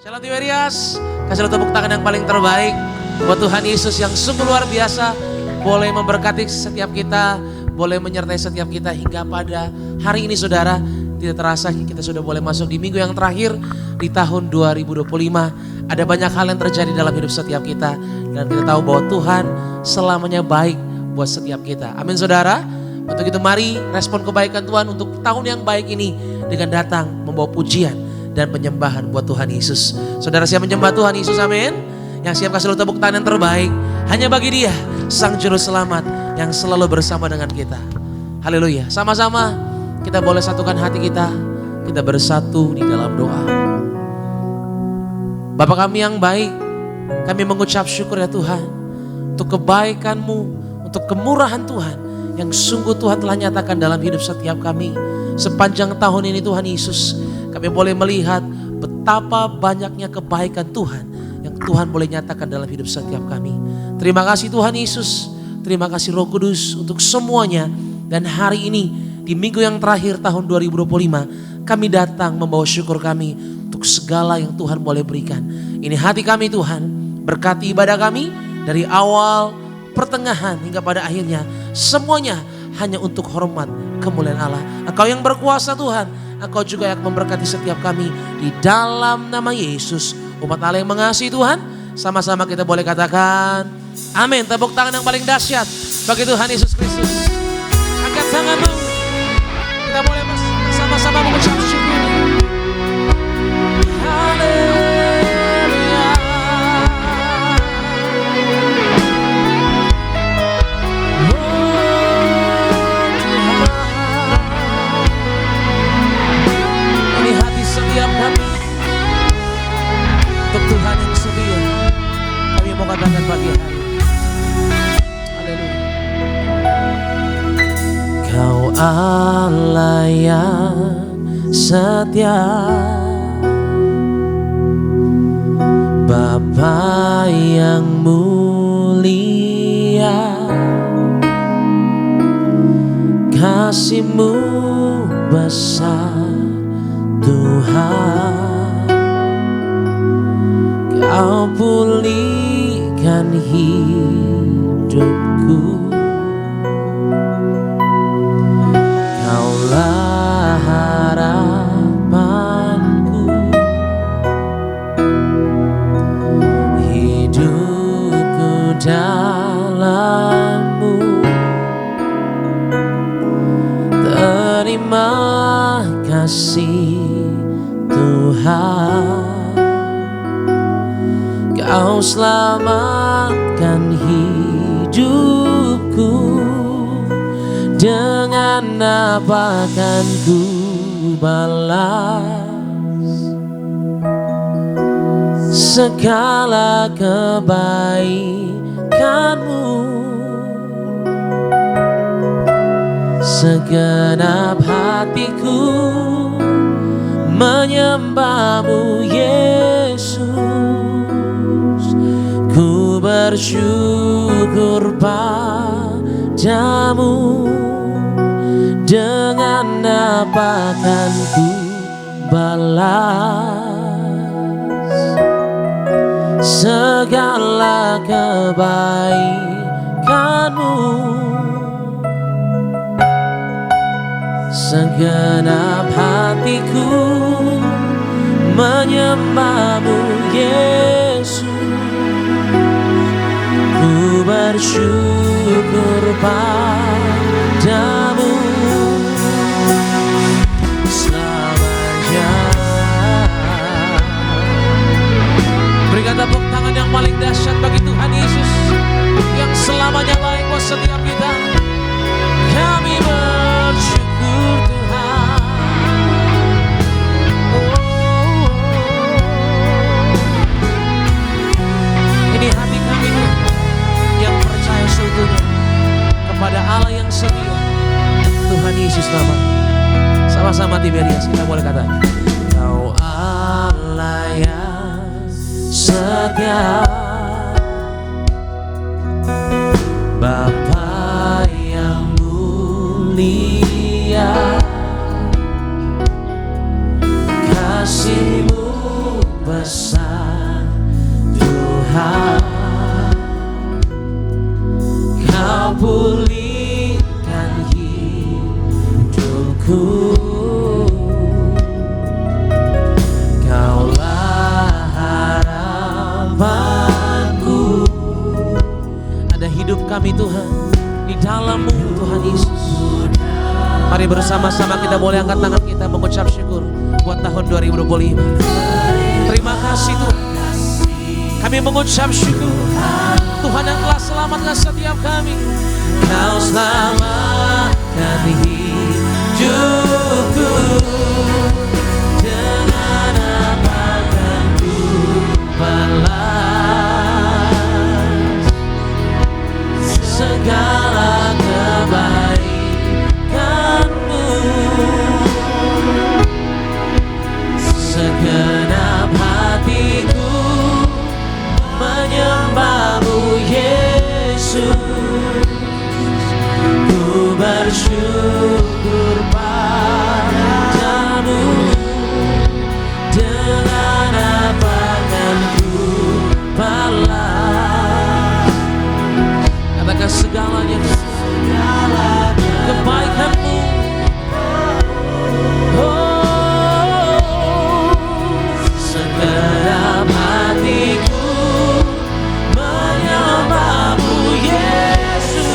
Shalom Tiberias, kasih tepuk tangan yang paling terbaik buat Tuhan Yesus yang sungguh luar biasa. Boleh memberkati setiap kita, boleh menyertai setiap kita hingga pada hari ini saudara. Tidak terasa kita sudah boleh masuk di minggu yang terakhir di tahun 2025. Ada banyak hal yang terjadi dalam hidup setiap kita. Dan kita tahu bahwa Tuhan selamanya baik buat setiap kita. Amin saudara. Untuk itu mari respon kebaikan Tuhan untuk tahun yang baik ini dengan datang membawa pujian dan penyembahan buat Tuhan Yesus. Saudara siap menyembah Tuhan Yesus, amin. Yang siap kasih tepuk tangan yang terbaik hanya bagi Dia, Sang Juru Selamat yang selalu bersama dengan kita. Haleluya. Sama-sama kita boleh satukan hati kita bersatu di dalam doa. Bapa kami yang baik, kami mengucap syukur ya Tuhan untuk kebaikan-Mu, untuk kemurahan Tuhan yang sungguh Tuhan telah nyatakan dalam hidup setiap kami. Sepanjang tahun ini Tuhan Yesus, kami boleh melihat betapa banyaknya kebaikan Tuhan yang Tuhan boleh nyatakan dalam hidup setiap kami. Terima kasih Tuhan Yesus, terima kasih Roh Kudus untuk semuanya. Dan hari ini di minggu yang terakhir tahun 2025, kami datang membawa syukur kami untuk segala yang Tuhan boleh berikan. Ini hati kami Tuhan, berkati ibadah kami dari awal, pertengahan hingga pada akhirnya. Semuanya hanya untuk hormat kemuliaan Allah. Engkau yang berkuasa Tuhan, Engkau juga yang memberkati setiap kami di dalam nama Yesus. Umat Allah yang mengasihi Tuhan, sama-sama kita boleh katakan amin. Tepuk tangan yang paling dahsyat bagi Tuhan Yesus Kristus. Angkat tanganmu, kita boleh bersama-sama mengucap syukur. Haleluya. Ini hati setiap kami untuk Tuhan yang setia. Kami mau katakan pagi hari. Haleluya. Kau Allah yang setia, Bapa yang mulia, kasih-Mu besar Tuhan. Kau pulihkan hidupku, Kaulah harapanku, hidupku dalam-Mu. Terima kasih Tuhan, Kau selamatkan hidupku. Dengan apa akan ku balas segala kebaikan-Mu? Segenap hatiku menyembah-Mu Yesus. Ku bersyukur padamu. Dengan apa akan ku balas segala kebaikan-Mu? Segenap hatiku menyembah-Mu Yesus. Ku bersyukur padamu selamanya. Berikan tepuk tangan yang paling dahsyat bagi Tuhan Yesus yang selamanya baik buat setiap kita. Kami bersyukur Tuhan. Ini hati kami yang percaya seutuhnya kepada Allah yang setia. Tuhan Yesus nama. Sama-sama Tiberias kita boleh katakan, Kau Allah yang setia, Bapa yang mulia, kasih-Mu besar. Kaulah harapanku. Ada hidup kami Tuhan di dalam-Mu Tuhan Yesus. Mari bersama-sama kita boleh angkat tangan kita mengucap syukur buat tahun 2025. Terima kasih Tuhan. Kami mengucap syukur Tuhan yang telah selamatkan setiap kami. Kau selamatkan hidupku, dengan apakan ku balas segala kebaikan-Mu. Segenap hatiku menyembah-Mu Yesus. Ku bersyukur padamu, dengan apakan ku balas. Katakan segalanya, kebaikan-Mu. Oh, segenap hatiku menyembah-Mu Yesus.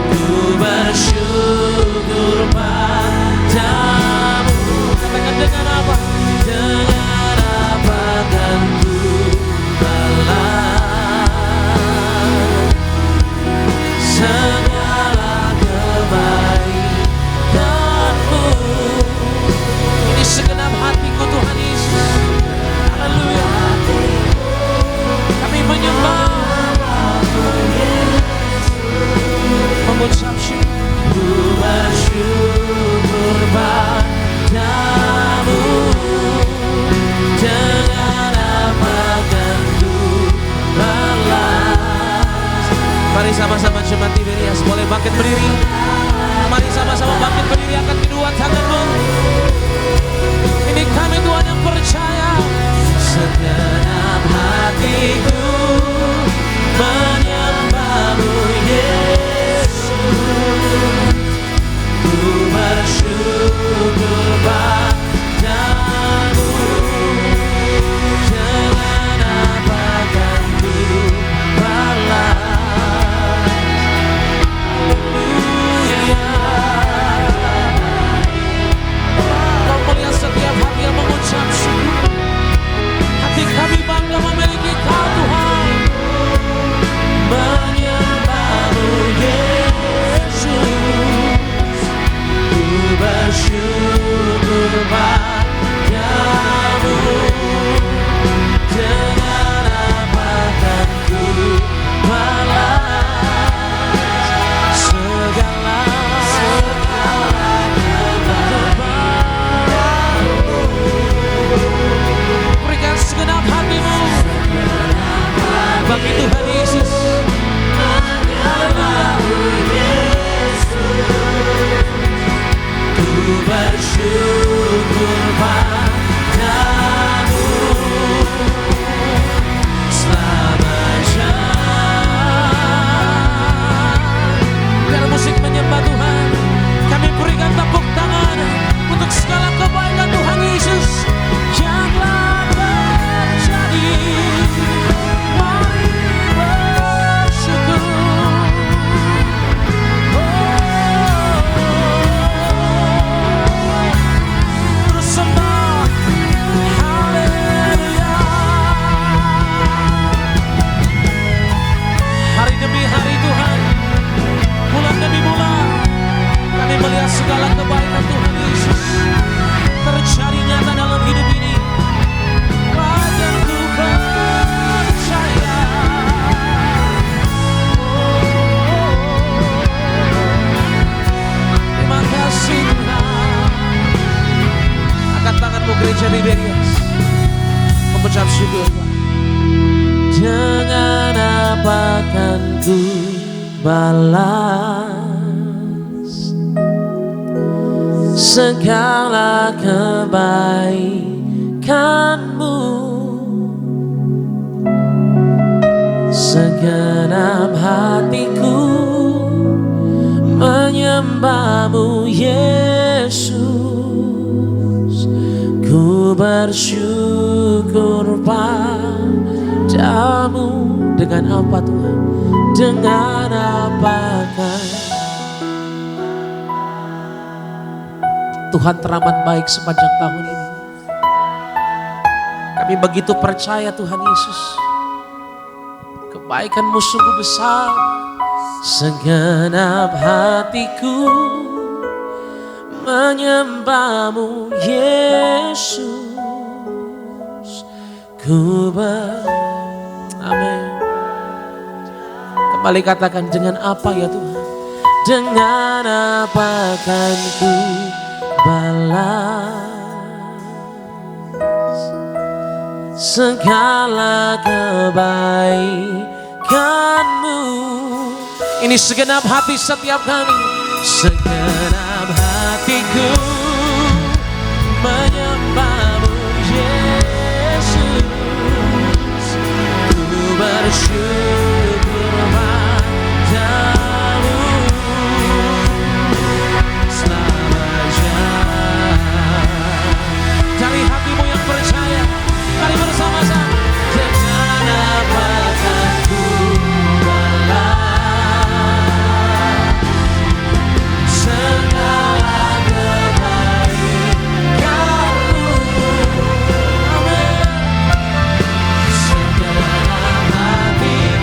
Ku bersyukur padamu. Katakan dengan apa? Dengan apa kan ku balas segala kebaikan-Mu. Ini segenap hatiku Tuhan Yesus. Haleluya. Kami menyembah, mengucap syukur. Ku bersyukur padamu, dengan apakan ku balas. Mari sama-sama jemaat Tiberias boleh bangkit berdiri. Mari sama-sama bangkit berdiri, angkat kedua tanganmu. Ini kami Tuhan yang percaya. Segenap hatiku menyembah-Mu Yesus. Ku bersyukur padamu, dengan apakan ku balas. Haleluya. Kau melihat setiap hati yang mengucap syukur. Hati kami bangga memiliki Kau Tuhan. Menyembah-Mu Yesus. Ku bersyukur padamu, dengan apakan ku balas segala kebaikan-Mu. Berikan segenap hatimu bagi Tuhan Yesus. Ku bersyukur padamu. Selamat jalan. Biar musik menyembah Tuhan, kami berikan tepuk tangan untuk segala kebaikan Tuhan Yesus yang telah terjadi. Mari bersyukur. Terus sembah. Haleluya. Hari demi hari Tuhan, bulan demi bulan, kami melihat segala kebaikan Tuhan Yesus terjadi nyata dalam hidup ini. Bahkan ku percaya. Terima kasih Tuhan. Angkat tanganmu gereja Tiberias, mengucap syukur Tuhan. Dengan apakan ku balas segala kebaikan-Mu. Segenap hatiku menyembahmu Yesus. Ku bersyukur padamu. Dengan apa Tuhan? Dengan apakah Tuhan teramat baik sepanjang tahun ini. Kami begitu percaya Tuhan Yesus. Kebaikan-Mu sungguh besar. Segenap hatiku menyembah-Mu Yesus. Amin. Kembali katakan, dengan apa ya Tuhan? Dengan apa kan ku balas segala kebaikan-Mu. Ini segenap hati setiap kami. Segenap hatiku menyembah-Mu Yesus. Ku bersyukur padamu selamanya. Dari hatimu yang percaya, mari bersama-sama. Dengan apakah ku balas segala kebaikan-Mu. Amin. Segenap hatiku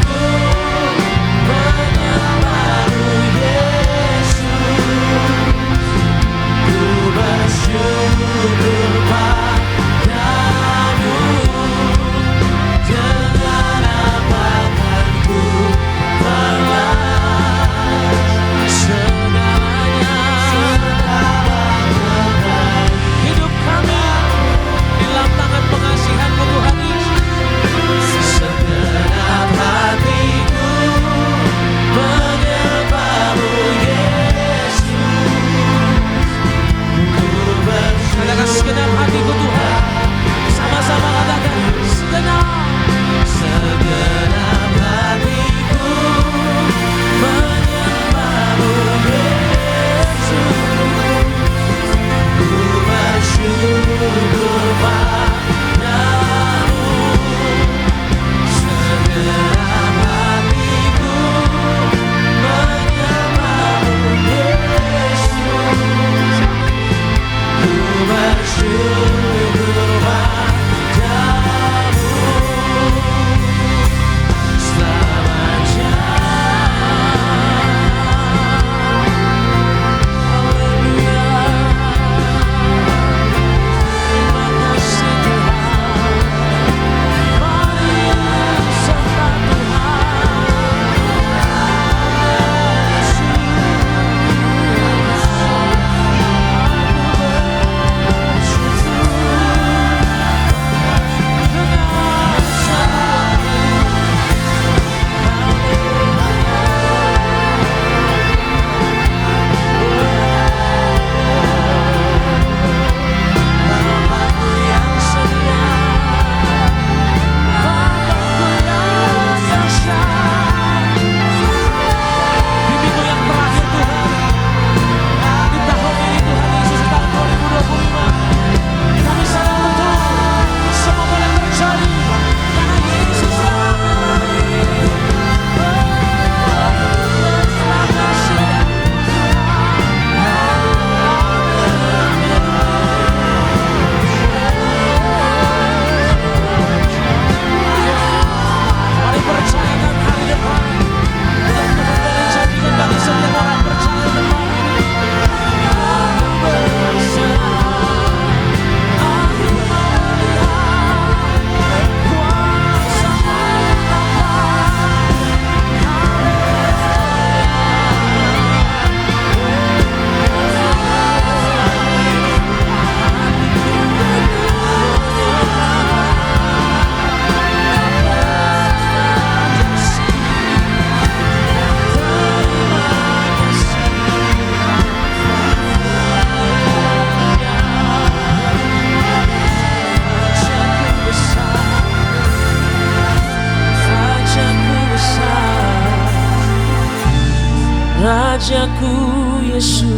Rajaku Yesus,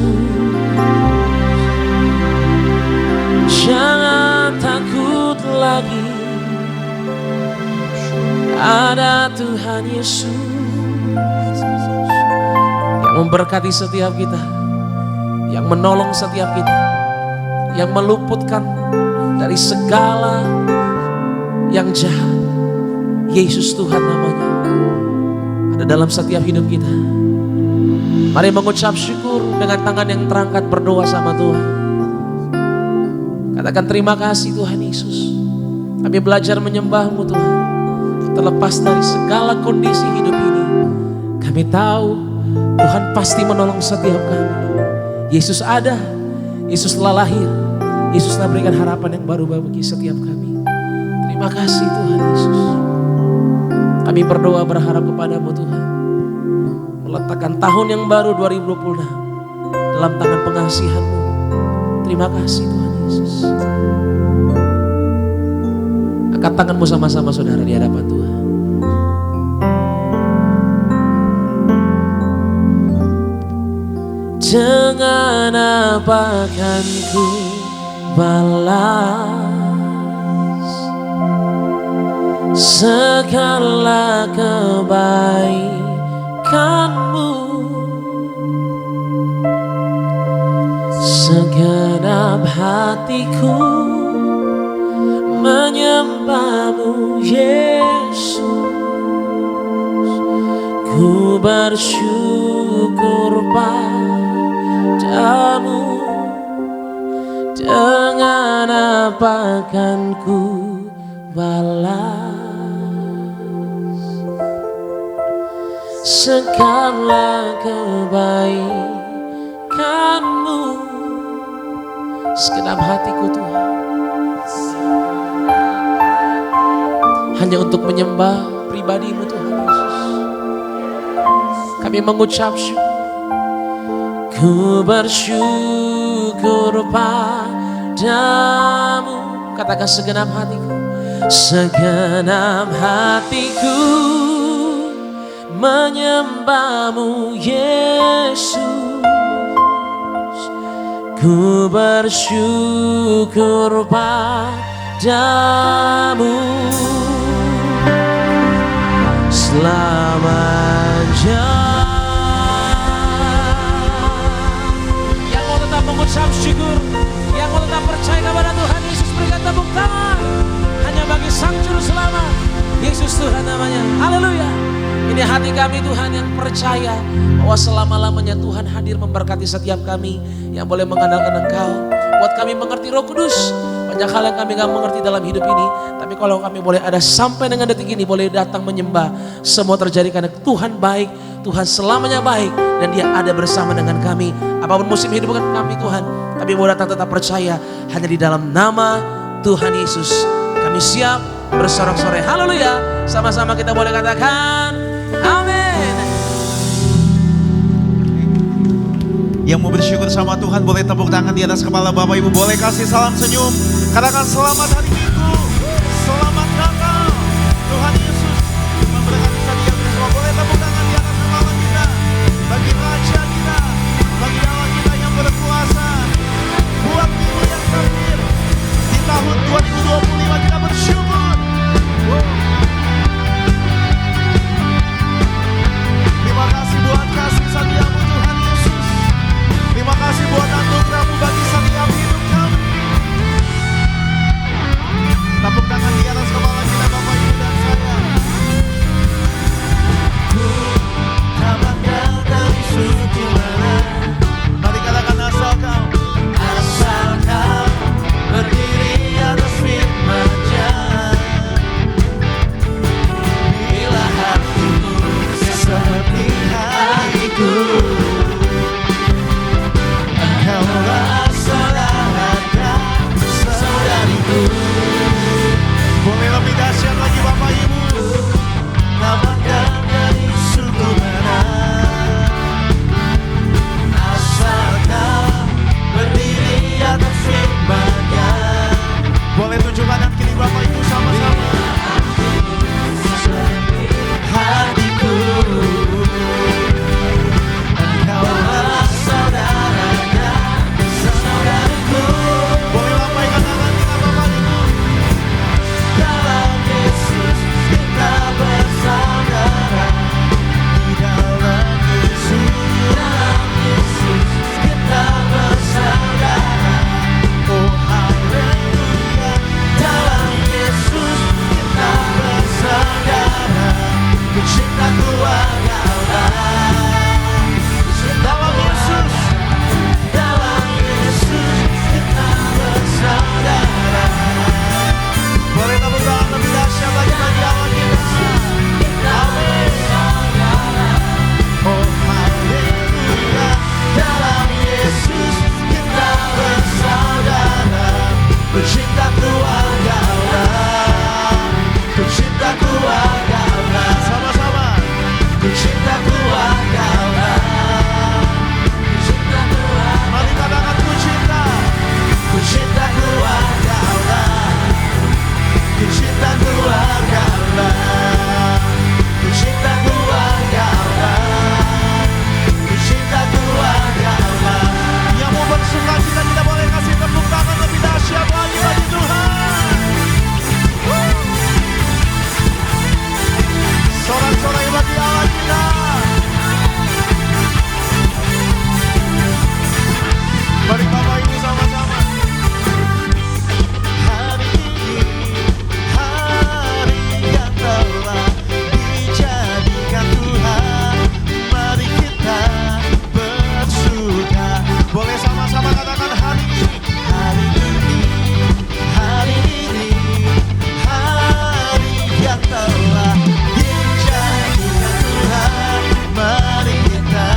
jangan takut lagi, ada Tuhan Yesus yang memberkati setiap kita, yang menolong setiap kita, yang meluputkan dari segala yang jahat. Yesus Tuhan namanya ada dalam setiap hidup kita. Mari mengucap syukur dengan tangan yang terangkat, berdoa sama Tuhan. Katakan terima kasih Tuhan Yesus, kami belajar menyembah-Mu Tuhan. Terlepas dari segala kondisi hidup ini, kami tahu Tuhan pasti menolong setiap kami. Yesus ada, Yesus telah lahir, Yesus telah berikan harapan yang baru bagi setiap kami. Terima kasih Tuhan Yesus. Kami berdoa berharap kepada-Mu Tuhan, meletakkan tahun yang baru 2026 dalam tangan pengasihan-Mu. Terima kasih Tuhan Yesus. Angkat tanganmu sama-sama saudara di hadapan Tuhan. Dengan apa kan ku balas segala kebaikan-Mu, segenap hatiku menyembah-Mu Yesus. Ku bersyukur padamu, dengan apa kan ku balas segala kebaikan-Mu, segenap hatiku Tuhan, hanya untuk menyembah pribadi-Mu Tuhan Yesus. Kami mengucap syukur. Ku bersyukur padamu. Katakan segenap hatiku. Segenap hatiku menyembah-Mu Yesus. Ku bersyukur padamu selamanya. Yang mau tetap mengucap syukur, yang mau tetap percaya kepada Tuhan Yesus, berikan tepuk tangan. Hanya bagi Sang Juru Selamat, Yesus Tuhan namanya. Haleluya. Ini hati kami Tuhan yang percaya bahwa selama-lamanya Tuhan hadir memberkati setiap kami yang boleh mengandalkan Engkau. Buat kami mengerti Roh Kudus, banyak hal yang kami gak mengerti dalam hidup ini. Tapi kalau kami boleh ada sampai dengan detik ini, boleh datang menyembah, semua terjadi karena Tuhan baik, Tuhan selamanya baik, dan Dia ada bersama dengan kami. Apapun musim hidup kami Tuhan, kami mau datang tetap percaya hanya di dalam nama Tuhan Yesus. Kami siap bersorak-sorai. Haleluya. Sama-sama kita boleh katakan amin. Yang mau bersyukur sama Tuhan boleh tepuk tangan di atas kepala Bapak Ibu. Boleh kasih salam senyum. Katakan selamat hari Minggu. Selamat datang. Tuhan Yesus memberkati setiap kita semua. Boleh tepuk tangan di atas kepala kita. Bagi Raja kita, bagi Allah kita yang berkuasa. Buat minggu yang terakhir di tahun 2025 kita bersyukur. Terima kasih buat kasih setia-Mu Tuhan Yesus. Terima kasih buat anugerah-Mu bagi setiap hidup kami. Tepuk tangan di atas kepala kita Bapak Ibu dan saya. Ku tak bakal dari suci mana. Mari katakan asal kau berdiri atas Mari Bapak Ibu sama-sama. Hari ini hari yang telah dijadikan Tuhan, mari kita bersuka. Boleh sama-sama katakan hari ini. Hari ini, hari ini, hari yang telah dijadikan Tuhan, mari kita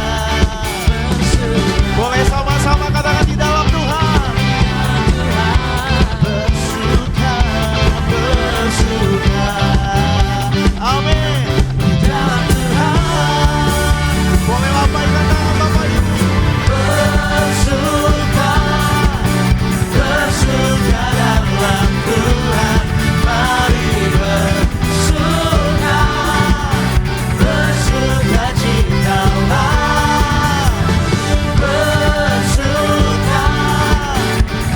bersuka. Boleh sama-sama katakan di dalam Tuhan. Bersuka, bersuka. Amin. Di dalam Tuhan. Boleh lambaikan tangan Bapak Ibu. Bersuka, bersuka dalam Tuhan. Mari bersuka, bersuka citalah. Bersuka,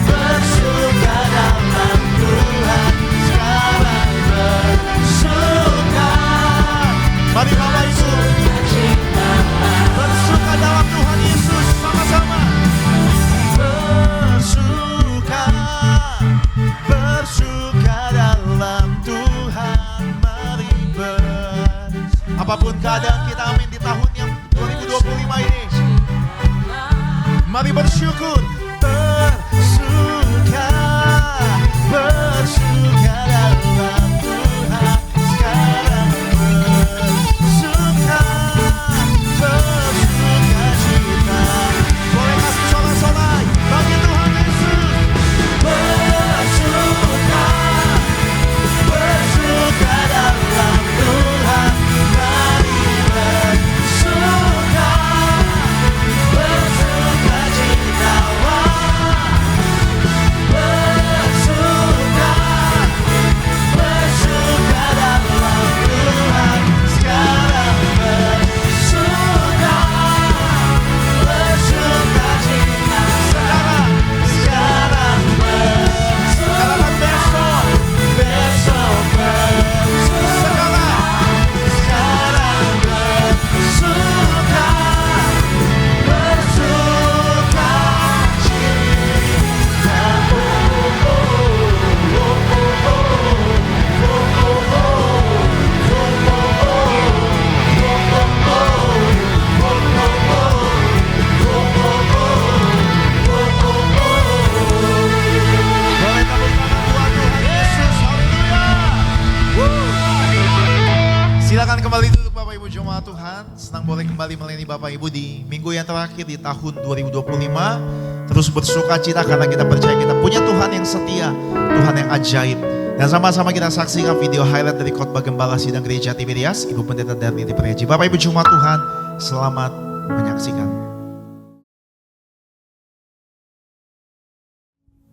bersuka dalam Tuhan. Sekarang bersuka. Mari Bapak Ibu bersuka dalam Tuhan Yesus sama-sama. Bersuka, bersuka dalam Tuhan. Mari apapun keadaan kita, amin, di tahun yang 2025 ini. Mari bersyukur. Bersuka, bersuka dalam Tuhan. Sekarang bersuka, bersuka cita. Boleh kasih sorak-sorai bagi Tuhan Yesus. Bersuka, bersuka dalam Tuhan. Mari bersuka, bersuka cita. Bersuka, bersuka dalam Tuhan. Sekarang bersuka, bersuka cita. Sekarang bersuka. Besok, besok bersuka. Sekarang bersuka, bersuka cita. Boleh tepuk tangan buat Tuhan Yesus. Haleluya. Silakan kembali duduk Bapak Ibu jemaat Tuhan. Senang boleh kembali melayani Bapak Ibu di minggu yang terakhir di tahun 2025. Terus bersuka cita karena kita percaya kita punya Tuhan yang setia, Tuhan yang ajaib. Dan sama-sama kita saksikan video highlight dari khotbah Gembala Sidang Gereja Tiberias, Ibu Pendeta Darni Dipreji. Bapak Ibu jemaat Tuhan, selamat menyaksikan.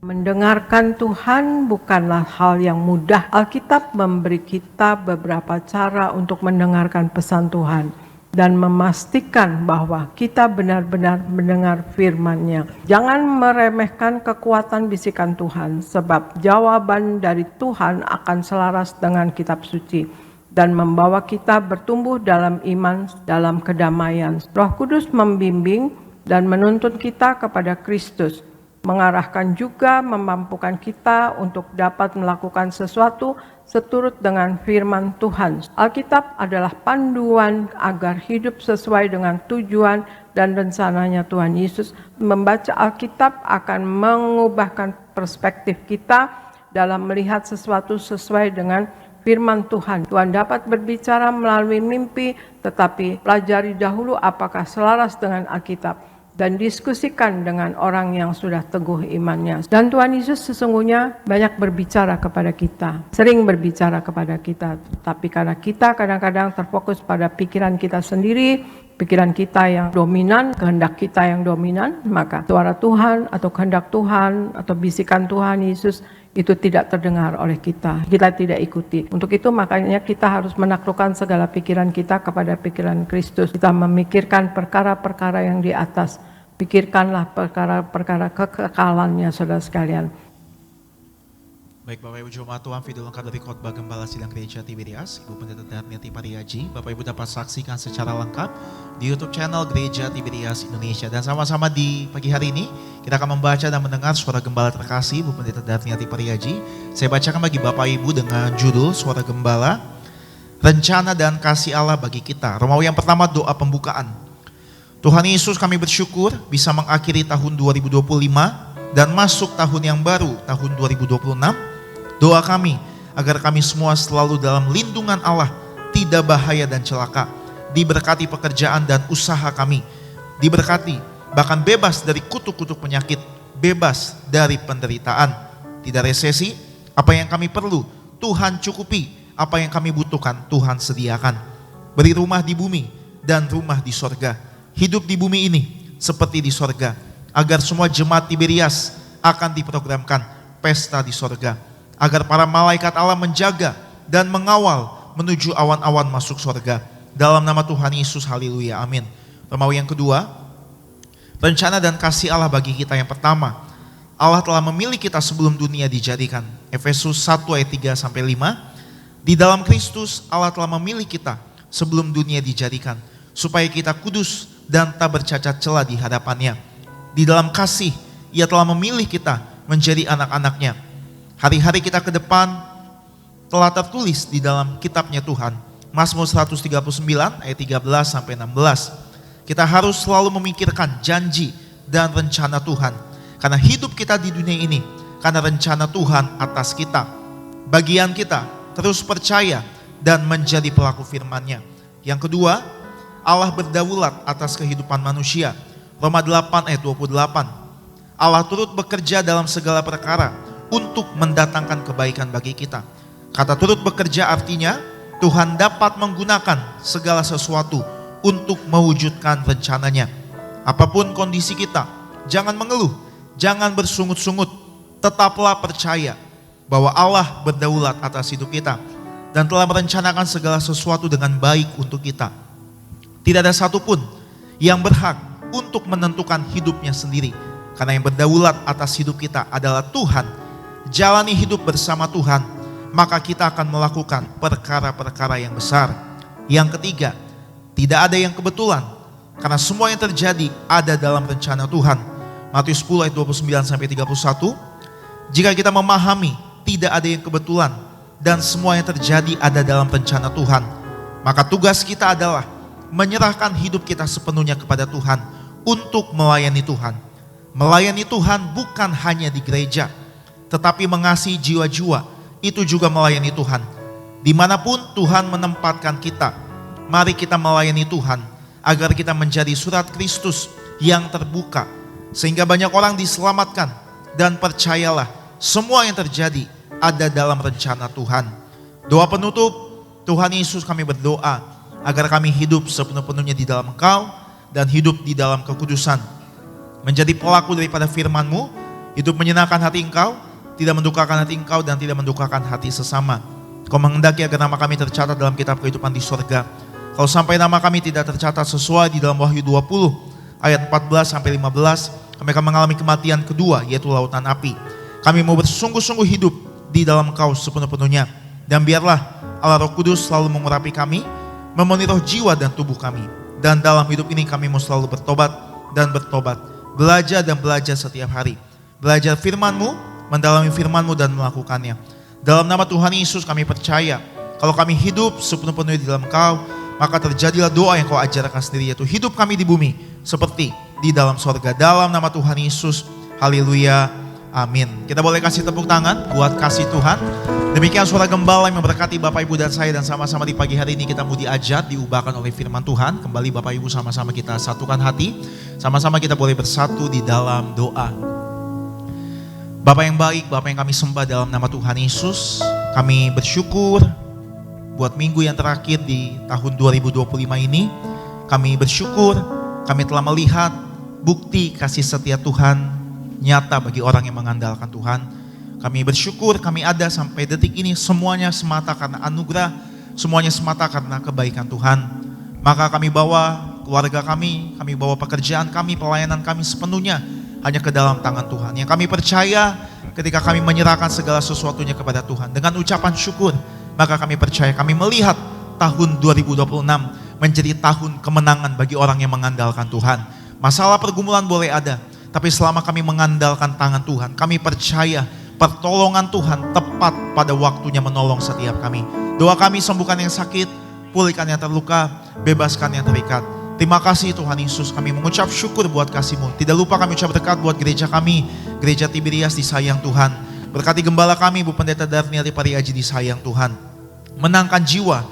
Mendengarkan Tuhan bukanlah hal yang mudah. Alkitab memberi kita beberapa cara untuk mendengarkan pesan Tuhan dan memastikan bahwa kita benar-benar mendengar firman-Nya. Jangan meremehkan kekuatan bisikan Tuhan, sebab jawaban dari Tuhan akan selaras dengan kitab suci dan membawa kita bertumbuh dalam iman, dalam kedamaian. Roh Kudus membimbing dan menuntun kita kepada Kristus, mengarahkan juga memampukan kita untuk dapat melakukan sesuatu seturut dengan firman Tuhan. Alkitab adalah panduan agar hidup sesuai dengan tujuan dan rencananya Tuhan Yesus. Membaca Alkitab akan mengubahkan perspektif kita dalam melihat sesuatu sesuai dengan firman Tuhan. Tuhan dapat berbicara melalui mimpi, tetapi pelajari dahulu apakah selaras dengan Alkitab dan diskusikan dengan orang yang sudah teguh imannya. Dan Tuhan Yesus sesungguhnya banyak berbicara kepada kita, sering berbicara kepada kita, tapi karena kita kadang-kadang terfokus pada pikiran kita sendiri, pikiran kita yang dominan, kehendak kita yang dominan, maka suara Tuhan atau kehendak Tuhan atau bisikan Tuhan Yesus itu tidak terdengar oleh kita tidak ikuti. Untuk itu makanya kita harus menaklukkan segala pikiran kita kepada pikiran Kristus. Kita memikirkan perkara-perkara yang di atas. Pikirkanlah perkara-perkara kekekalannya, saudara sekalian. Baik Bapak Ibu Jemaat Tuhan, video lengkap dari khotbah Gembala Sidang Gereja Tiberias, Ibu Pendeta Darniati Pariaji. Bapak Ibu dapat saksikan secara lengkap di YouTube channel Gereja Tiberias Indonesia. Dan sama-sama di pagi hari ini kita akan membaca dan mendengar suara Gembala terkasih Ibu Pendeta Darniati Pariaji. Saya bacakan bagi Bapak Ibu dengan judul Suara Gembala, Rencana dan Kasih Allah bagi kita. Romawi yang pertama, doa pembukaan. Tuhan Yesus, kami bersyukur bisa mengakhiri tahun 2025 dan masuk tahun yang baru, tahun 2026. Doa kami agar kami semua selalu dalam lindungan Allah, tidak bahaya dan celaka, diberkati pekerjaan dan usaha kami, diberkati bahkan bebas dari kutuk-kutuk penyakit, bebas dari penderitaan, tidak resesi. Apa yang kami perlu Tuhan cukupi, apa yang kami butuhkan Tuhan sediakan. Beri rumah di bumi dan rumah di sorga, hidup di bumi ini seperti di sorga, agar semua jemaat Tiberias akan diprogramkan pesta di sorga, agar para malaikat Allah menjaga dan mengawal menuju awan-awan masuk sorga. Dalam nama Tuhan Yesus, haleluya, amin. Romawi yang kedua, rencana dan kasih Allah bagi kita. Yang pertama, Allah telah memilih kita sebelum dunia dijadikan. Efesus 1 ayat 3-5. Di dalam Kristus Allah telah memilih kita sebelum dunia dijadikan, supaya kita kudus dan tak bercacat celah di hadapannya. Di dalam kasih Ia telah memilih kita menjadi anak-anaknya. Hari-hari kita ke depan telah tertulis di dalam kitabnya Tuhan. Mazmur 139 ayat 13-16. Kita harus selalu memikirkan janji dan rencana Tuhan, karena hidup kita di dunia ini karena rencana Tuhan atas kita. Bagian kita terus percaya dan menjadi pelaku firman-Nya. Yang kedua, Allah berdaulat atas kehidupan manusia. Roma 8 ayat 28. Allah turut bekerja dalam segala perkara untuk mendatangkan kebaikan bagi kita. Kata turut bekerja artinya Tuhan dapat menggunakan segala sesuatu untuk mewujudkan rencananya. Apapun kondisi kita, jangan mengeluh, jangan bersungut-sungut, tetaplah percaya bahwa Allah berdaulat atas hidup kita dan telah merencanakan segala sesuatu dengan baik untuk kita. Tidak ada satupun yang berhak untuk menentukan hidupnya sendiri, karena yang berdaulat atas hidup kita adalah Tuhan. Jalani hidup bersama Tuhan, maka kita akan melakukan perkara-perkara yang besar. Yang ketiga, tidak ada yang kebetulan, karena semua yang terjadi ada dalam rencana Tuhan. Matius 10 ayat 29-31. Jika kita memahami tidak ada yang kebetulan dan semua yang terjadi ada dalam rencana Tuhan, maka tugas kita adalah menyerahkan hidup kita sepenuhnya kepada Tuhan untuk melayani Tuhan. Melayani Tuhan bukan hanya di gereja, tetapi mengasihi jiwa-jiwa, itu juga melayani Tuhan. Dimanapun Tuhan menempatkan kita, mari kita melayani Tuhan, agar kita menjadi surat Kristus yang terbuka, sehingga banyak orang diselamatkan. Dan percayalah, semua yang terjadi ada dalam rencana Tuhan. Doa penutup, Tuhan Yesus, kami berdoa agar kami hidup sepenuh-penuhnya di dalam Engkau, dan hidup di dalam kekudusan, menjadi pelaku daripada firman-Mu, hidup menyenangkan hati Engkau, tidak mendukakan hati Engkau dan tidak mendukakan hati sesama. Kau menghendaki agar nama kami tercatat dalam kitab kehidupan di sorga. Kalau sampai nama kami tidak tercatat sesuai di dalam Wahyu 20 ayat 14-15, kami akan mengalami kematian kedua, yaitu lautan api. Kami mau bersungguh-sungguh hidup di dalam Engkau sepenuh-penuhnya. Dan biarlah Allah Roh Kudus selalu mengurapi kami, memenuhi roh jiwa dan tubuh kami. Dan dalam hidup ini kami mau selalu bertobat dan bertobat, belajar dan belajar setiap hari. Belajar firman-Mu, mendalami firman-Mu dan melakukannya. Dalam nama Tuhan Yesus kami percaya, kalau kami hidup sepenuh-penuhnya di dalam Engkau, maka terjadilah doa yang Kau ajarkan sendiri, yaitu hidup kami di bumi seperti di dalam sorga. Dalam nama Tuhan Yesus, haleluya, amin. Kita boleh kasih tepuk tangan buat kasih Tuhan. Demikian suara gembala yang memberkati Bapak Ibu dan saya, dan sama-sama di pagi hari ini kita mau diajar, diubahkan oleh firman Tuhan. Kembali Bapak Ibu, sama-sama kita satukan hati, sama-sama kita boleh bersatu di dalam doa. Bapa yang baik, Bapa yang kami sembah dalam nama Tuhan Yesus, kami bersyukur buat minggu yang terakhir di tahun 2025 ini. Kami bersyukur kami telah melihat bukti kasih setia Tuhan nyata bagi orang yang mengandalkan Tuhan. Kami bersyukur kami ada sampai detik ini semuanya semata karena anugerah, semuanya semata karena kebaikan Tuhan. Maka kami bawa keluarga kami bawa pekerjaan kami, pelayanan kami sepenuhnya hanya ke dalam tangan Tuhan. Yang kami percaya ketika kami menyerahkan segala sesuatunya kepada Tuhan. Dengan ucapan syukur, maka kami percaya, kami melihat tahun 2026 menjadi tahun kemenangan bagi orang yang mengandalkan Tuhan. Masalah pergumulan boleh ada, tapi selama kami mengandalkan tangan Tuhan, kami percaya pertolongan Tuhan tepat pada waktunya menolong setiap kami. Doa kami, sembuhkan yang sakit, pulihkan yang terluka, bebaskan yang terikat. Terima kasih Tuhan Yesus, kami mengucap syukur buat kasih-Mu. Tidak lupa kami ucap berkat buat gereja kami, Gereja Tiberias disayang Tuhan. Berkati gembala kami, Bu Pendeta Darniati Pariaji disayang Tuhan. Menangkan jiwa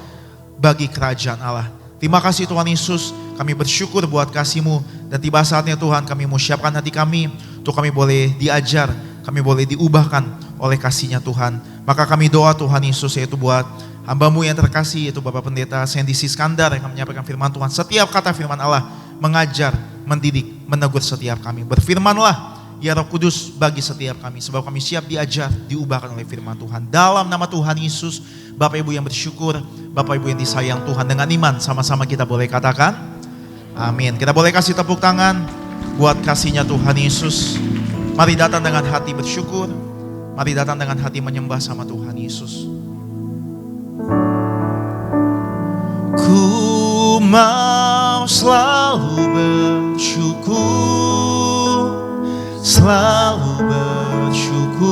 bagi kerajaan Allah. Terima kasih Tuhan Yesus, kami bersyukur buat kasih-Mu. Dan tiba saatnya Tuhan, kami mau siapkan hati kami untuk kami boleh diajar, kami boleh diubahkan oleh kasih-Nya Tuhan. Maka kami doa Tuhan Yesus, yaitu buat hamba-Mu yang terkasih, yaitu Bapak Pendeta Sandy Siskandar yang akan menyampaikan firman Tuhan. Setiap kata firman Allah mengajar, mendidik, menegur setiap kami. Berfirmanlah ya Roh Kudus bagi setiap kami, sebab kami siap diajar, diubahkan oleh firman Tuhan. Dalam nama Tuhan Yesus, Bapak Ibu yang bersyukur, Bapak Ibu yang disayang Tuhan, dengan iman sama-sama kita boleh katakan amin. Kita boleh kasih tepuk tangan buat kasih-Nya Tuhan Yesus. Mari datang dengan hati bersyukur, mari datang dengan hati menyembah sama Tuhan Yesus. Ku mau selalu bersyukur, selalu bersyukur.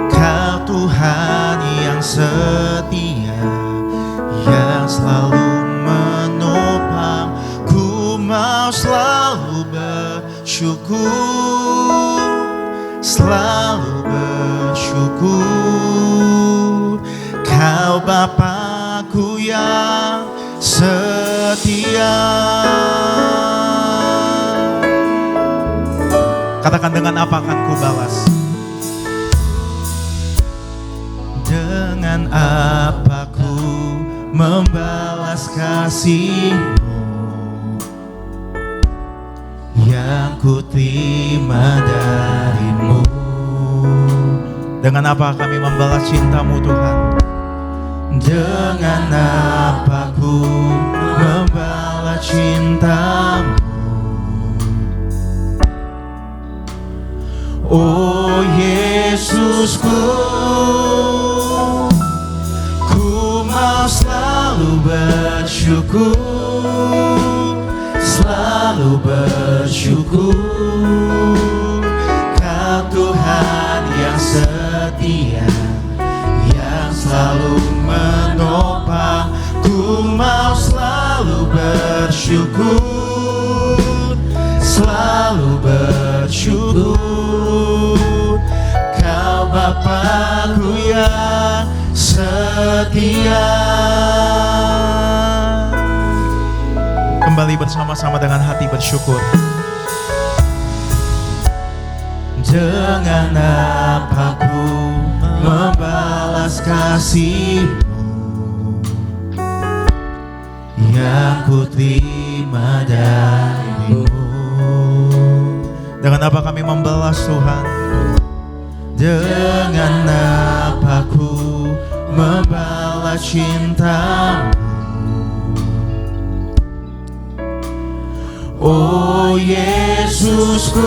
Kau Tuhan yang setia, yang selalu menopang. Ku mau selalu bersyukur, selalu bersyukur. Kau Bapa-Ku yang setia. Katakan, dengan apa akan ku balas? Dengan apa ku membalas kasih-Mu yang ku terima dari-Mu? Dengan apa kami membalas cinta-Mu Tuhan? Dengan apa ku membalas cinta-Mu? Oh Yesusku, ku mau selalu bersyukur, selalu bersyukur. Kau Tuhan yang setia, yang selalu menopang. Ku mau selalu bersyukur, selalu bersyukur. Kau Bapa-Ku yang setia. Kembali bersama-sama dengan hati bersyukur. Dengan apa ku membalas kasih-Mu yang ku terima dari-Mu? Dengan apa kami membalas Tuhan? Dengan apa ku membalas cinta-Mu? Oh Yesusku,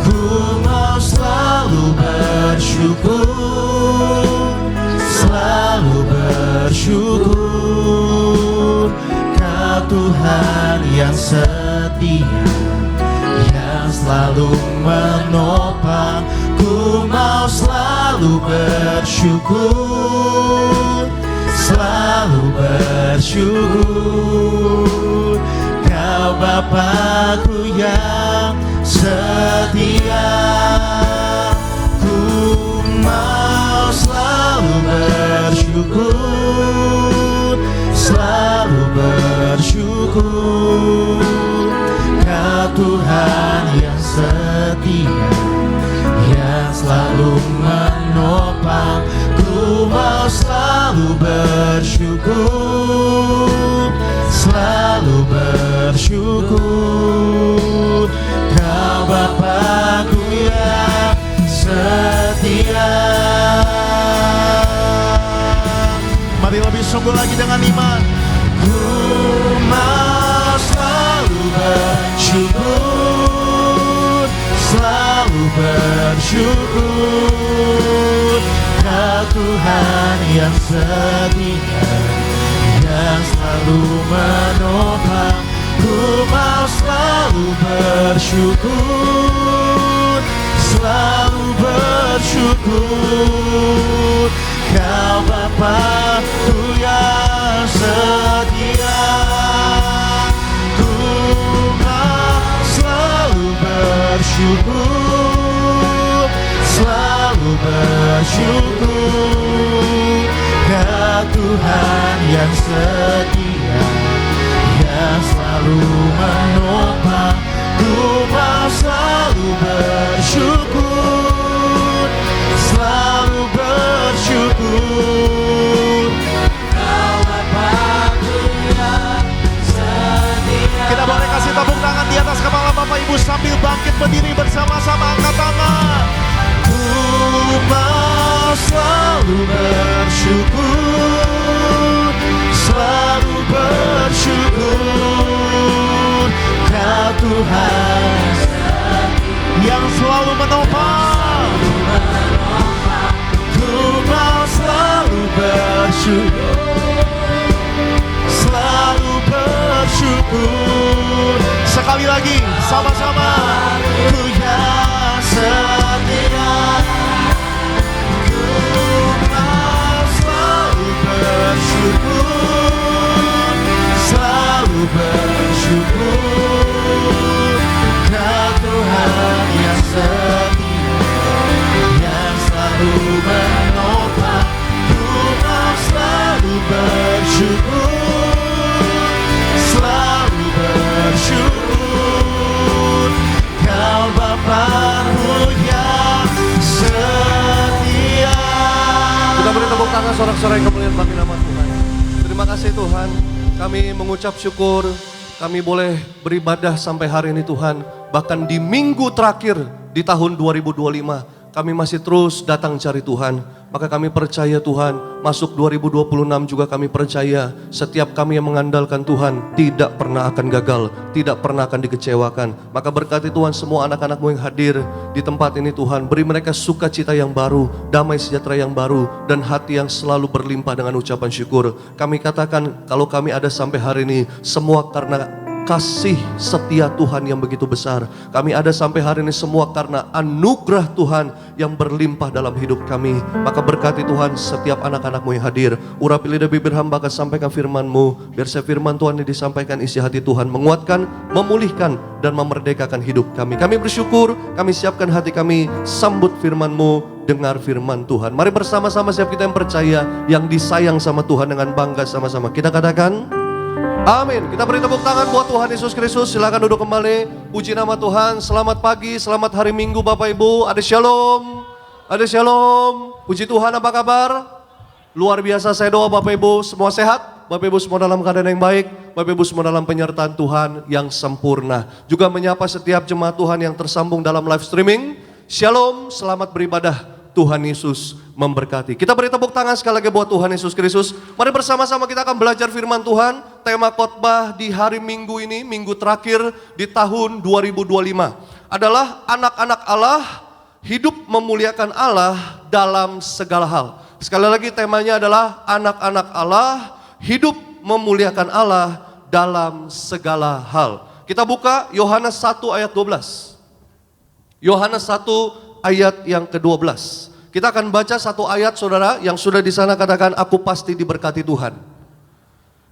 ku mau selalu bersyukur, selalu bersyukur. Kau Tuhan yang setia, yang selalu menopang. Ku mau selalu bersyukur, selalu bersyukur. Kau Bapa-Ku yang setia. Ku mau selalu bersyukur, selalu bersyukur. Kau Tuhan yang setia, yang selalu menopang. Ku mau selalu bersyukur, selalu bersyukur. Kau Bapa-Ku yang setia. Mari lebih sungguh lagi dengan iman. Ku mau selalu bersyukur, bersyukur. Kau Tuhan yang setia, yang selalu menopang. Ku mau selalu bersyukur, selalu bersyukur. Kau Bapa-Ku yang setia, ku mau selalu bersyukur, selalu bersyukur. Kau Tuhan yang setia, yang selalu menopang. Ku mau selalu bersyukur, selalu bersyukur. Kau Bapa-Ku yang setia. Kita boleh kasih tepuk tangan di atas kepala Bapak Ibu sambil bangkit berdiri bersama-sama, angkat tangan. Ku mau selalu bersyukur, selalu bersyukur. Kau Tuhan yang selalu menopang. Ku mau selalu bersyukur, selalu bersyukur. Sekali lagi sama-sama. Ku yang setia, ku mau selalu bersyukur, selalu bersyukur. Kau Tuhan yang setia, yang selalu menopang. Ku mau selalu bersyukur, selalu bersyukur. Kau Bapa-Ku yang setia. Kita beri tepuk tangan sorak-sorai kemuliaan bagi nama Tuhan. Terima kasih Tuhan, kami mengucap syukur, kami boleh beribadah sampai hari ini Tuhan. Bahkan di minggu terakhir di tahun 2025, kami masih terus datang cari Tuhan. Maka kami percaya Tuhan, masuk 2026 juga kami percaya setiap kami yang mengandalkan Tuhan tidak pernah akan gagal, tidak pernah akan dikecewakan. Maka berkati Tuhan semua anak-anak-Mu yang hadir di tempat ini Tuhan. Beri mereka sukacita yang baru, damai sejahtera yang baru, dan hati yang selalu berlimpah dengan ucapan syukur. Kami katakan kalau kami ada sampai hari ini, semua karena kasih setia Tuhan yang begitu besar. Kami ada sampai hari ini semua karena anugerah Tuhan yang berlimpah dalam hidup kami. Maka berkati Tuhan setiap anak-anak-Mu yang hadir. Urapi lidah bibir hamba akan sampaikan firman-Mu. Biar firman Tuhan yang disampaikan isi hati Tuhan menguatkan, memulihkan, dan memerdekakan hidup kami. Kami bersyukur, kami siapkan hati kami, sambut firman-Mu, dengar firman Tuhan. Mari bersama-sama siap kita yang percaya, yang disayang sama Tuhan dengan bangga sama-sama. Kita katakan, amin. Kita beri tepuk tangan buat Tuhan Yesus Kristus. Silakan duduk kembali. Puji nama Tuhan. Selamat pagi, selamat hari Minggu Bapak Ibu. Ada shalom. Ada shalom. Puji Tuhan, apa kabar? Luar biasa, saya doa Bapak Ibu semua sehat. Bapak Ibu semua dalam keadaan yang baik. Bapak Ibu semua dalam penyertaan Tuhan yang sempurna. Juga menyapa setiap jemaat Tuhan yang tersambung dalam live streaming. Shalom, selamat beribadah. Tuhan Yesus memberkati. Kita beri tepuk tangan sekali lagi buat Tuhan Yesus Kristus. Mari bersama-sama kita akan belajar firman Tuhan. Tema khotbah di hari Minggu ini, minggu terakhir di tahun 2025 adalah anak-anak Allah hidup memuliakan Allah dalam segala hal. Sekali lagi temanya adalah anak-anak Allah hidup memuliakan Allah dalam segala hal. Kita buka Yohanes 1 ayat 12. Yohanes 1 ayat yang ke-12. Kita akan baca satu ayat saudara yang sudah di sana, katakan aku pasti diberkati Tuhan.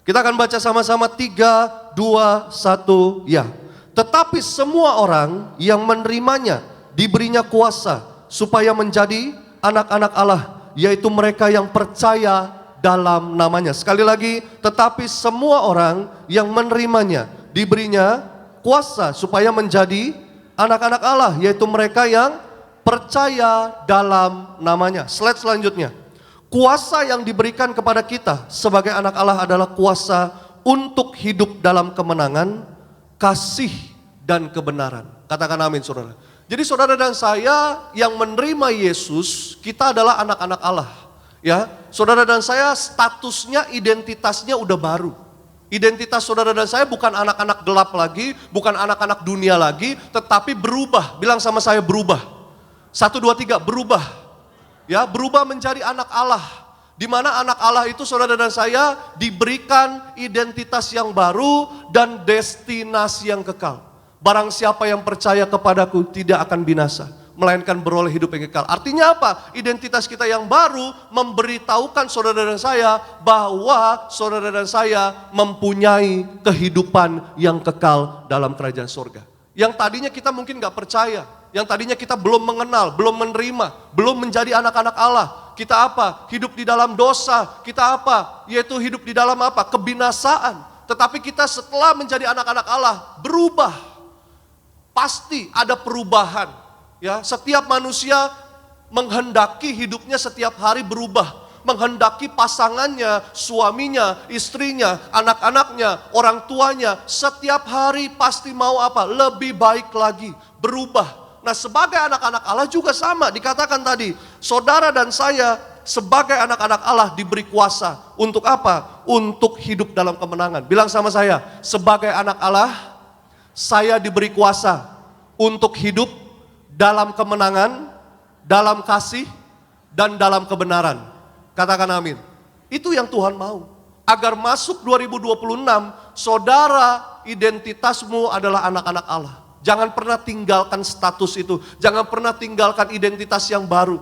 Kita akan baca sama-sama 3, 2, 1 ya. Tetapi semua orang yang menerimanya diberinya kuasa supaya menjadi anak-anak Allah, yaitu mereka yang percaya dalam namanya. Sekali lagi, tetapi semua orang yang menerimanya diberinya kuasa supaya menjadi anak-anak Allah, yaitu mereka yang percaya dalam namanya. Slide selanjutnya. Kuasa yang diberikan kepada kita sebagai anak Allah adalah kuasa untuk hidup dalam kemenangan, kasih, dan kebenaran. Katakan amin saudara. Jadi saudara dan saya yang menerima Yesus, kita adalah anak-anak Allah. Ya, saudara dan saya statusnya, identitasnya udah baru. Identitas saudara dan saya bukan anak-anak gelap lagi, bukan anak-anak dunia lagi, tetapi berubah. Bilang sama saya, berubah. 1, 2, 3, berubah. Ya, berubah menjadi anak Allah. Di mana anak Allah itu saudara dan saya diberikan identitas yang baru dan destinasi yang kekal. Barang siapa yang percaya kepadaku tidak akan binasa, melainkan beroleh hidup yang kekal. Artinya apa? Identitas kita yang baru memberitahukan saudara dan saya bahwa saudara dan saya mempunyai kehidupan yang kekal dalam kerajaan surga. Yang tadinya kita mungkin gak percaya, yang tadinya kita belum mengenal, belum menerima, belum menjadi anak-anak Allah. Kita apa? Hidup di dalam dosa. Kita apa? Yaitu hidup di dalam apa? Kebinasaan. Tetapi kita setelah menjadi anak-anak Allah berubah. Pasti ada perubahan. Ya, setiap manusia menghendaki hidupnya setiap hari berubah. Menghendaki pasangannya, suaminya, istrinya, anak-anaknya, orang tuanya. Setiap hari pasti mau apa? Lebih baik lagi, berubah. Nah, sebagai anak-anak Allah juga sama, dikatakan tadi, saudara dan saya sebagai anak-anak Allah diberi kuasa. Untuk apa? Untuk hidup dalam kemenangan. Bilang sama saya, sebagai anak Allah, saya diberi kuasa untuk hidup dalam kemenangan, dalam kasih, dan dalam kebenaran. Katakan amin. Itu yang Tuhan mau. Agar masuk 2026, saudara identitasmu adalah anak-anak Allah. Jangan pernah tinggalkan status itu. Jangan pernah tinggalkan identitas yang baru.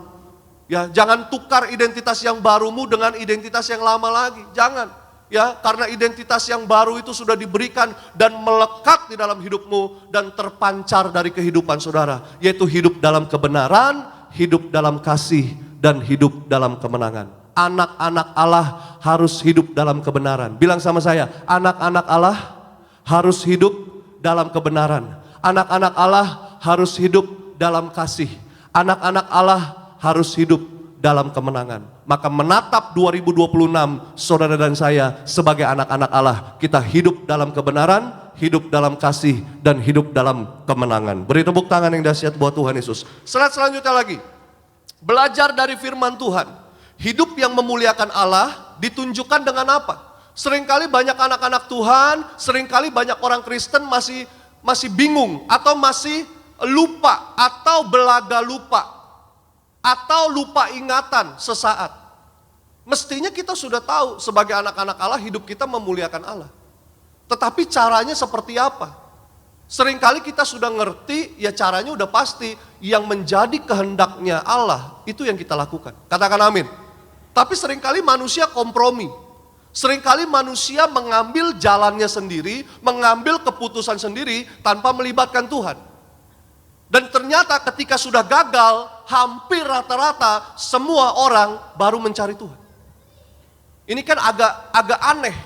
Ya, jangan tukar identitas yang barumu dengan identitas yang lama lagi. Jangan. Ya, karena identitas yang baru itu sudah diberikan dan melekat di dalam hidupmu dan terpancar dari kehidupan saudara, yaitu hidup dalam kebenaran, hidup dalam kasih, dan hidup dalam kemenangan. Anak-anak Allah harus hidup dalam kebenaran. Bilang sama saya, anak-anak Allah harus hidup dalam kebenaran. Anak-anak Allah harus hidup dalam kasih. Anak-anak Allah harus hidup dalam kemenangan. Maka menatap 2026, saudara dan saya sebagai anak-anak Allah, kita hidup dalam kebenaran, hidup dalam kasih, dan hidup dalam kemenangan. Beri tepuk tangan yang dahsyat buat Tuhan Yesus. Slide selanjutnya lagi. Belajar dari firman Tuhan. Hidup yang memuliakan Allah ditunjukkan dengan apa? Seringkali banyak anak-anak Tuhan, seringkali banyak orang Kristen masih bingung atau masih lupa atau belaga lupa atau lupa ingatan sesaat. Mestinya kita sudah tahu sebagai anak-anak Allah hidup kita memuliakan Allah. Tetapi caranya seperti apa? Seringkali kita sudah ngerti, ya caranya udah pasti, yang menjadi kehendaknya Allah itu yang kita lakukan. Katakan amin. Tapi seringkali manusia kompromi. Seringkali manusia mengambil jalannya sendiri, mengambil keputusan sendiri tanpa melibatkan Tuhan. Dan ternyata ketika sudah gagal, hampir rata-rata semua orang baru mencari Tuhan. Ini kan agak aneh.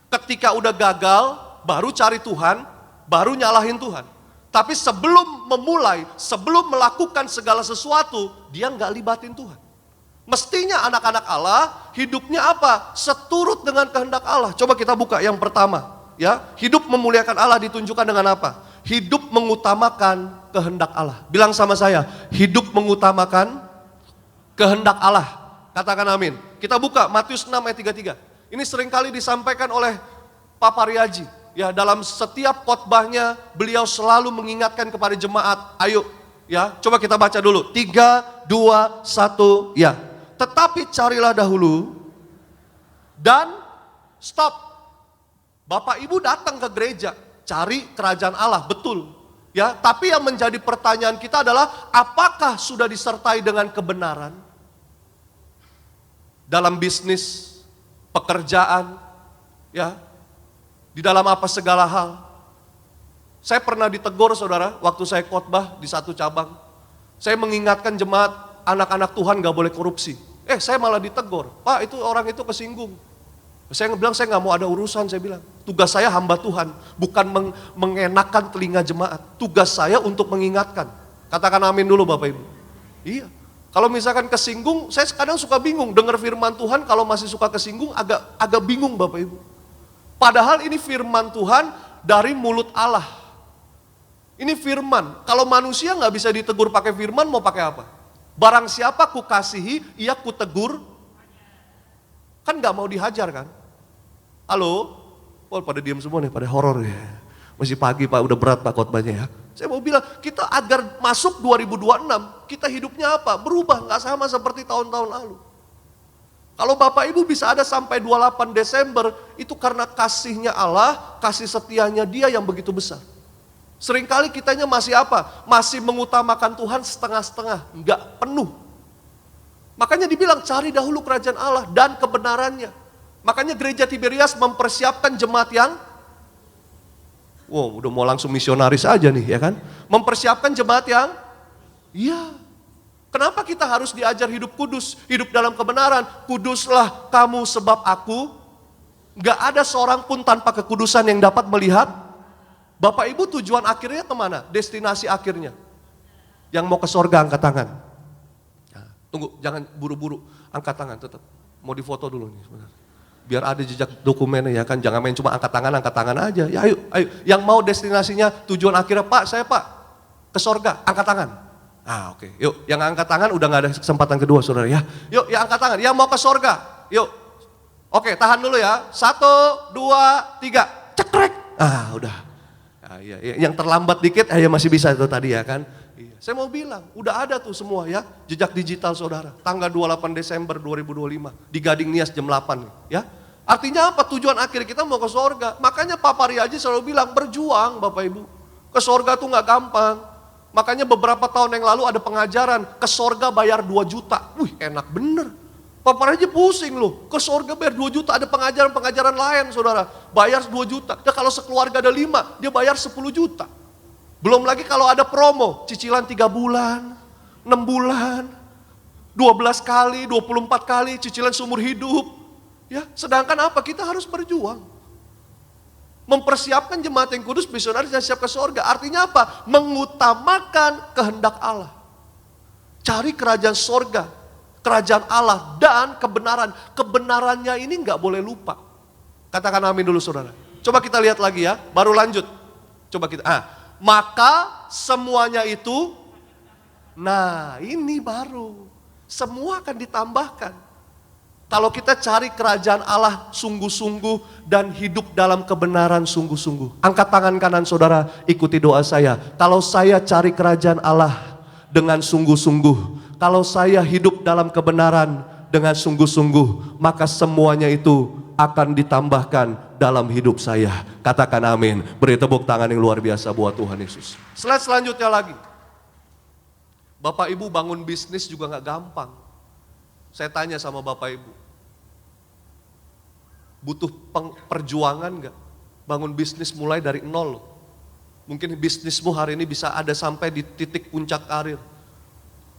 Ketika udah gagal, baru cari Tuhan, baru nyalahin Tuhan. Tapi sebelum memulai, sebelum melakukan segala sesuatu, dia nggak libatin Tuhan. Mestinya anak-anak Allah hidupnya apa? Seturut dengan kehendak Allah. Coba kita buka yang pertama, ya. Hidup memuliakan Allah ditunjukkan dengan apa? Hidup mengutamakan kehendak Allah. Bilang sama saya, hidup mengutamakan kehendak Allah. Katakan amin. Kita buka Matius 6 ayat 33. Ini seringkali disampaikan oleh Pak Pariaji. Ya, dalam setiap khotbahnya beliau selalu mengingatkan kepada jemaat, ayo, ya, coba kita baca dulu. 3, 2, 1, ya. Tetapi carilah dahulu dan stop. Bapak Ibu datang ke gereja, cari kerajaan Allah, betul. Ya, tapi yang menjadi pertanyaan kita adalah apakah sudah disertai dengan kebenaran? Dalam bisnis, pekerjaan, ya. Di dalam apa segala hal. Saya pernah ditegur saudara, waktu saya khotbah di satu cabang. Saya mengingatkan jemaat, anak-anak Tuhan gak boleh korupsi. Saya malah ditegur, Pak itu orang itu kesinggung. Saya bilang saya gak mau ada urusan, saya bilang. Tugas saya hamba Tuhan, bukan mengenakan telinga jemaat. Tugas saya untuk mengingatkan. Katakan amin dulu Bapak Ibu. Iya, kalau misalkan kesinggung, saya kadang suka bingung. Dengar firman Tuhan kalau masih suka kesinggung agak bingung Bapak Ibu. Padahal ini firman Tuhan dari mulut Allah. Ini firman, kalau manusia gak bisa ditegur pakai firman mau pakai apa? Barang siapa kukasihi, ia kutegur. Kan gak mau dihajar kan? Halo? Oh pada diam semua nih, pada horor ya. Masih pagi Pak, udah berat Pak khotbahnya ya. Saya mau bilang, kita agar masuk 2026, kita hidupnya apa? Berubah, nggak sama seperti tahun-tahun lalu. Kalau Bapak Ibu bisa ada sampai 28 Desember, itu karena kasihnya Allah, kasih setianya Dia yang begitu besar. Seringkali kitanya masih apa? Masih mengutamakan Tuhan setengah-setengah, nggak penuh. Makanya dibilang cari dahulu kerajaan Allah dan kebenarannya. Makanya gereja Tiberias mempersiapkan jemaat yang, wow udah mau langsung misionaris aja nih ya kan. Mempersiapkan jemaat yang, iya. Kenapa kita harus diajar hidup kudus, hidup dalam kebenaran? Kuduslah kamu sebab aku. Gak ada seorang pun tanpa kekudusan yang dapat melihat. Bapak Ibu tujuan akhirnya kemana? Destinasi akhirnya. Yang mau ke sorga angkat tangan. Nah, tunggu, jangan buru-buru. Angkat tangan tetap. Mau difoto dulu nih sebenarnya. Biar ada jejak dokumennya ya kan. Jangan main cuma angkat tangan aja. Ya ayo. Yang mau destinasinya tujuan akhirnya, Pak saya Pak ke sorga, angkat tangan. Ah oke, yuk yang angkat tangan udah gak ada kesempatan kedua saudara ya. Yuk yang angkat tangan, yang mau ke sorga, yuk. Oke tahan dulu ya, 1, 2, 3, cekrek. Ah udah, nah, iya. Yang terlambat dikit ya masih bisa itu tadi ya kan. Iya. Saya mau bilang, udah ada tuh semua ya, jejak digital saudara. Tanggal 28 Desember 2025, di Gading Nias jam 8 ya. Artinya apa? Tujuan akhir kita mau ke sorga. Makanya Papa Riaji selalu bilang, berjuang Bapak Ibu. Ke sorga tuh gak gampang. Makanya beberapa tahun yang lalu ada pengajaran, ke sorga bayar 2 juta. Wih enak bener. Papa aja pusing loh, ke sorga bayar 2 juta, ada pengajaran-pengajaran lain saudara. Bayar 2 juta, dan kalau sekeluarga ada 5, dia bayar 10 juta. Belum lagi kalau ada promo, cicilan 3 bulan, 6 bulan, 12 kali, 24 kali, cicilan seumur hidup. Ya, sedangkan apa? Kita harus berjuang. Mempersiapkan jemaat yang kudus, misionaris yang siap ke sorga. Artinya apa? Mengutamakan kehendak Allah. Cari kerajaan sorga, kerajaan Allah dan kebenaran. Kebenarannya ini nggak boleh lupa. Katakan amin dulu saudara. Coba kita lihat lagi ya, baru lanjut. Coba kita, maka semuanya itu, nah ini baru. Semua akan ditambahkan. Kalau kita cari kerajaan Allah sungguh-sungguh dan hidup dalam kebenaran sungguh-sungguh. Angkat tangan kanan saudara, ikuti doa saya. Kalau saya cari kerajaan Allah dengan sungguh-sungguh, kalau saya hidup dalam kebenaran dengan sungguh-sungguh, maka semuanya itu akan ditambahkan dalam hidup saya. Katakan amin. Beri tepuk tangan yang luar biasa buat Tuhan Yesus. Slide selanjutnya lagi. Bapak Ibu bangun bisnis juga gak gampang. Saya tanya sama Bapak Ibu, butuh perjuangan gak? Bangun bisnis mulai dari nol. Mungkin bisnismu hari ini bisa ada sampai di titik puncak karir.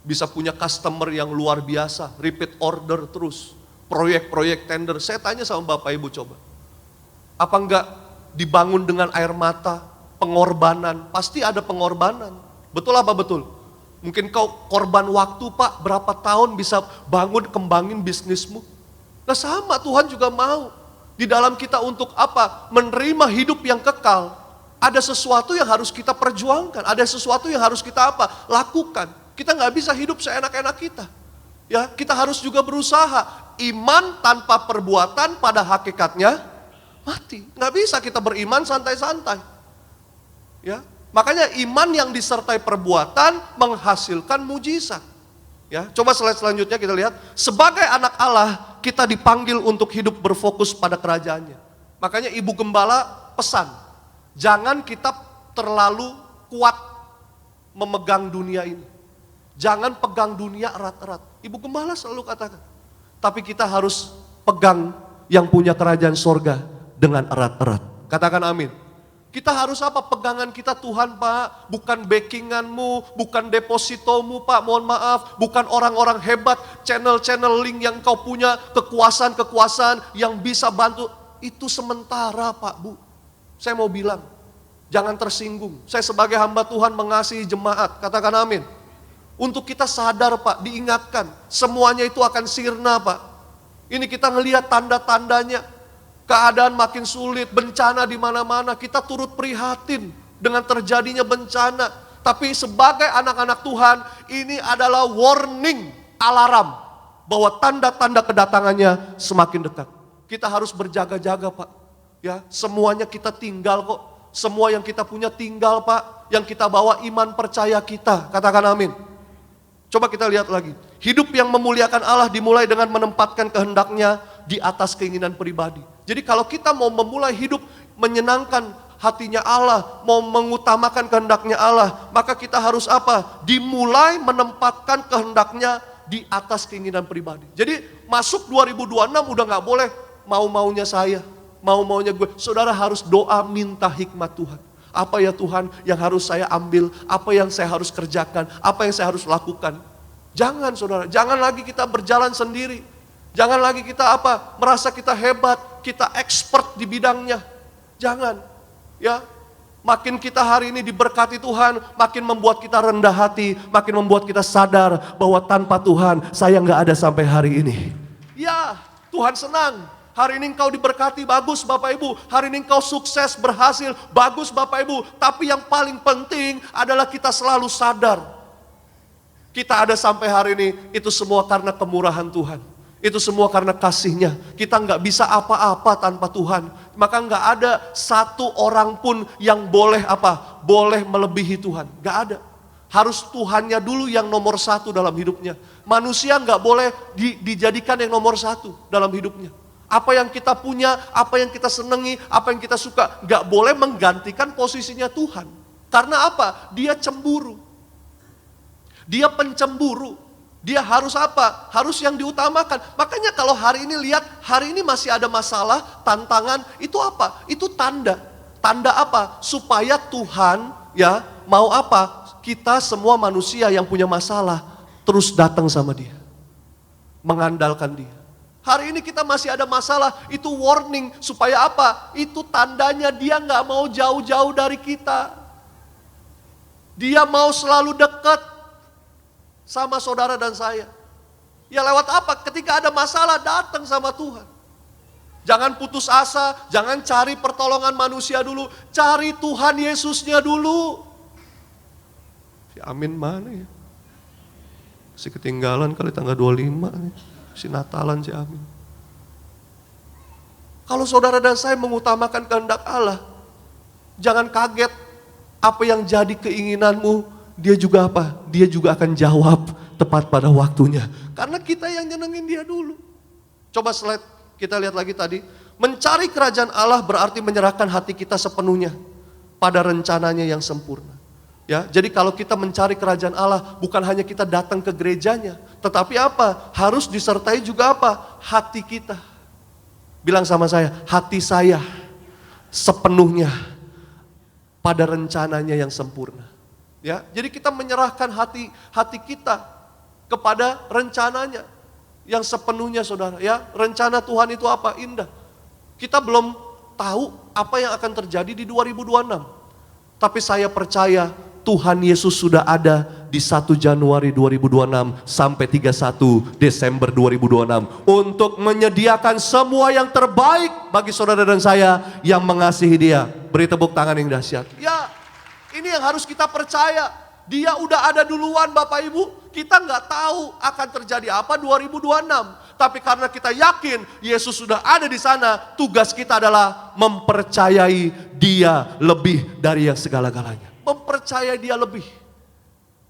Bisa punya customer yang luar biasa, repeat order terus. Proyek-proyek tender. Saya tanya sama Bapak Ibu coba. Apa enggak dibangun dengan air mata, pengorbanan? Pasti ada pengorbanan. Betul apa betul? Mungkin kau korban waktu Pak, berapa tahun bisa bangun, kembangin bisnismu. Nah sama Tuhan juga mau. Di dalam kita untuk apa? Menerima hidup yang kekal. Ada sesuatu yang harus kita perjuangkan. Ada sesuatu yang harus kita apa? Lakukan. Kita gak bisa hidup seenak-enak kita. Ya, kita harus juga berusaha. Iman tanpa perbuatan pada hakikatnya mati. Gak bisa kita beriman santai-santai. Ya, makanya iman yang disertai perbuatan menghasilkan mujizat. Ya, coba slide selanjutnya kita lihat. Sebagai anak Allah, kita dipanggil untuk hidup berfokus pada kerajaannya. Makanya Ibu Gembala pesan, jangan kita terlalu kuat memegang dunia ini. Jangan pegang dunia erat-erat. Ibu Gembala selalu katakan. Tapi kita harus pegang yang punya kerajaan sorga dengan erat-erat. Katakan amin. Kita harus apa? Pegangan kita Tuhan Pak, bukan backinganmu, bukan depositomu Pak, mohon maaf, bukan orang-orang hebat, channel-channel link yang kau punya, kekuasaan-kekuasaan yang bisa bantu, itu sementara Pak Bu. Saya mau bilang, jangan tersinggung, saya sebagai hamba Tuhan mengasihi jemaat, katakan amin. Untuk kita sadar Pak, diingatkan, semuanya itu akan sirna Pak. Ini kita ngelihat tanda-tandanya. Keadaan makin sulit, bencana di mana-mana, kita turut prihatin dengan terjadinya bencana. Tapi sebagai anak-anak Tuhan, ini adalah warning, alarm bahwa tanda-tanda kedatangannya semakin dekat. Kita harus berjaga-jaga Pak. Ya, semuanya kita tinggal kok. semua yang kita punya tinggal Pak, yang kita bawa iman percaya kita. Katakan amin. Coba kita lihat lagi. Hidup yang memuliakan Allah dimulai dengan menempatkan kehendaknya di atas keinginan pribadi. Jadi kalau kita mau memulai hidup menyenangkan hatinya Allah, mau mengutamakan kehendaknya Allah, maka kita harus apa? Dimulai menempatkan kehendaknya di atas keinginan pribadi. Jadi masuk 2026 udah gak boleh mau-maunya saya, mau-maunya gue. Saudara harus doa minta hikmat Tuhan. Apa ya Tuhan yang harus saya ambil, apa yang saya harus kerjakan, apa yang saya harus lakukan. Jangan saudara, jangan lagi kita berjalan sendiri. Jangan lagi kita merasa kita hebat, kita expert di bidangnya. Jangan, ya. Makin kita hari ini diberkati Tuhan, makin membuat kita rendah hati, makin membuat kita sadar bahwa tanpa Tuhan saya nggak ada sampai hari ini. Ya, Tuhan senang. Hari ini engkau diberkati, bagus Bapak Ibu. Hari ini engkau sukses, berhasil, bagus Bapak Ibu. Tapi yang paling penting adalah kita selalu sadar. Kita ada sampai hari ini, itu semua karena kemurahan Tuhan. Itu semua karena kasih-Nya. Kita nggak bisa apa-apa tanpa Tuhan. Maka nggak ada satu orang pun yang boleh boleh melebihi Tuhan. Nggak ada. Harus Tuhannya dulu yang nomor satu dalam hidupnya. Manusia nggak boleh dijadikan yang nomor satu dalam hidupnya. Apa yang kita punya, apa yang kita senangi, apa yang kita suka, gak boleh menggantikan posisinya Tuhan. Karena apa? Dia cemburu. Dia pencemburu. Dia harus Harus yang diutamakan. Makanya kalau hari ini lihat, hari ini masih ada masalah, tantangan, itu apa? Itu tanda. Tanda apa? Supaya Tuhan mau kita semua manusia yang punya masalah, terus datang sama Dia. Mengandalkan Dia. Hari ini kita masih ada masalah, itu warning supaya itu tandanya Dia gak mau jauh-jauh dari kita. Dia mau selalu dekat sama saudara dan saya. Ya lewat ketika ada masalah datang sama Tuhan. Jangan putus asa, jangan cari pertolongan manusia dulu, cari Tuhan Yesusnya dulu. Si Amin mana ya? Si ketinggalan kali tanggal 25 nih. Si Natalan, si Amin. Kalau saudara dan saya mengutamakan kehendak Allah, jangan kaget apa yang jadi keinginanmu, Dia juga Dia juga akan jawab tepat pada waktunya. Karena kita yang nyenengin Dia dulu. Coba slide kita lihat lagi tadi. Mencari kerajaan Allah berarti menyerahkan hati kita sepenuhnya pada rencananya yang sempurna. Ya, jadi kalau kita mencari kerajaan Allah, bukan hanya kita datang ke gerejanya, tetapi harus disertai juga hati kita. Bilang sama saya, hati saya sepenuhnya pada rencananya yang sempurna. Ya, jadi kita menyerahkan hati kita kepada rencananya yang sepenuhnya, saudara. Ya, rencana Tuhan itu indah. Kita belum tahu apa yang akan terjadi di 2026, tapi saya percaya Tuhan Yesus sudah ada di 1 Januari 2026 sampai 31 Desember 2026 untuk menyediakan semua yang terbaik bagi saudara dan saya yang mengasihi Dia. Beri tepuk tangan yang dahsyat. Ya, ini yang harus kita percaya. Dia udah ada duluan Bapak Ibu. Kita nggak tahu akan terjadi apa 2026. Tapi karena kita yakin Yesus sudah ada di sana, tugas kita adalah mempercayai Dia lebih dari yang segala-galanya. Mempercayai Dia lebih.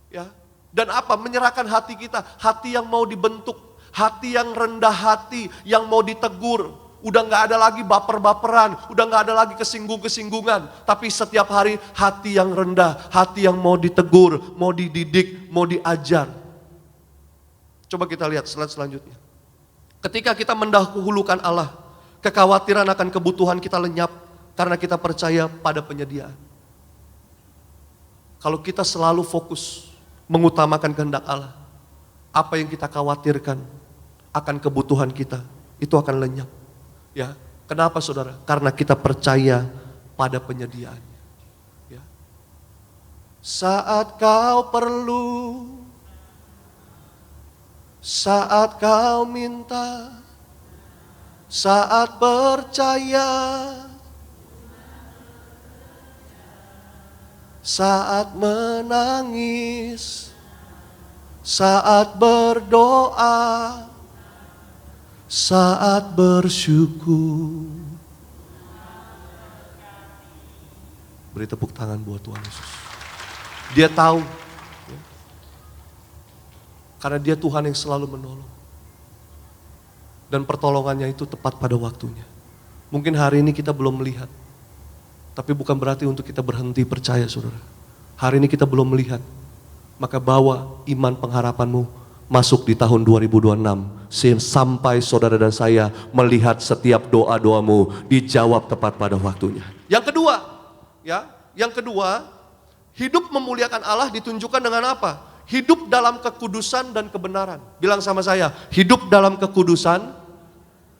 Ya. Dan menyerahkan hati kita, hati yang mau dibentuk, hati yang rendah hati, yang mau ditegur. Udah gak ada lagi baper-baperan, udah gak ada lagi kesinggung-kesinggungan. Tapi setiap hari hati yang rendah, hati yang mau ditegur, mau dididik, mau diajar. Coba kita lihat slide selanjutnya. Ketika kita mendahulukan Allah, kekhawatiran akan kebutuhan kita lenyap karena kita percaya pada penyediaan. Kalau kita selalu fokus mengutamakan kehendak Allah, apa yang kita khawatirkan akan kebutuhan kita, itu akan lenyap. Ya, kenapa saudara? Karena kita percaya pada penyediaannya. Ya. Saat kau perlu, saat kau minta, saat percaya, saat menangis, saat berdoa, saat bersyukur. Beri tepuk tangan buat Tuhan Yesus. Dia tahu. Ya. Karena dia Tuhan yang selalu menolong. Dan pertolongannya itu tepat pada waktunya. Mungkin hari ini kita belum melihat. Tapi bukan berarti untuk kita berhenti percaya, saudara. Hari ini kita belum melihat. Maka bawa iman pengharapanmu masuk di tahun 2026. Sampai saudara dan saya melihat setiap doa-doamu dijawab tepat pada waktunya. Yang kedua, hidup memuliakan Allah ditunjukkan dengan apa? Hidup dalam kekudusan dan kebenaran. Bilang sama saya, hidup dalam kekudusan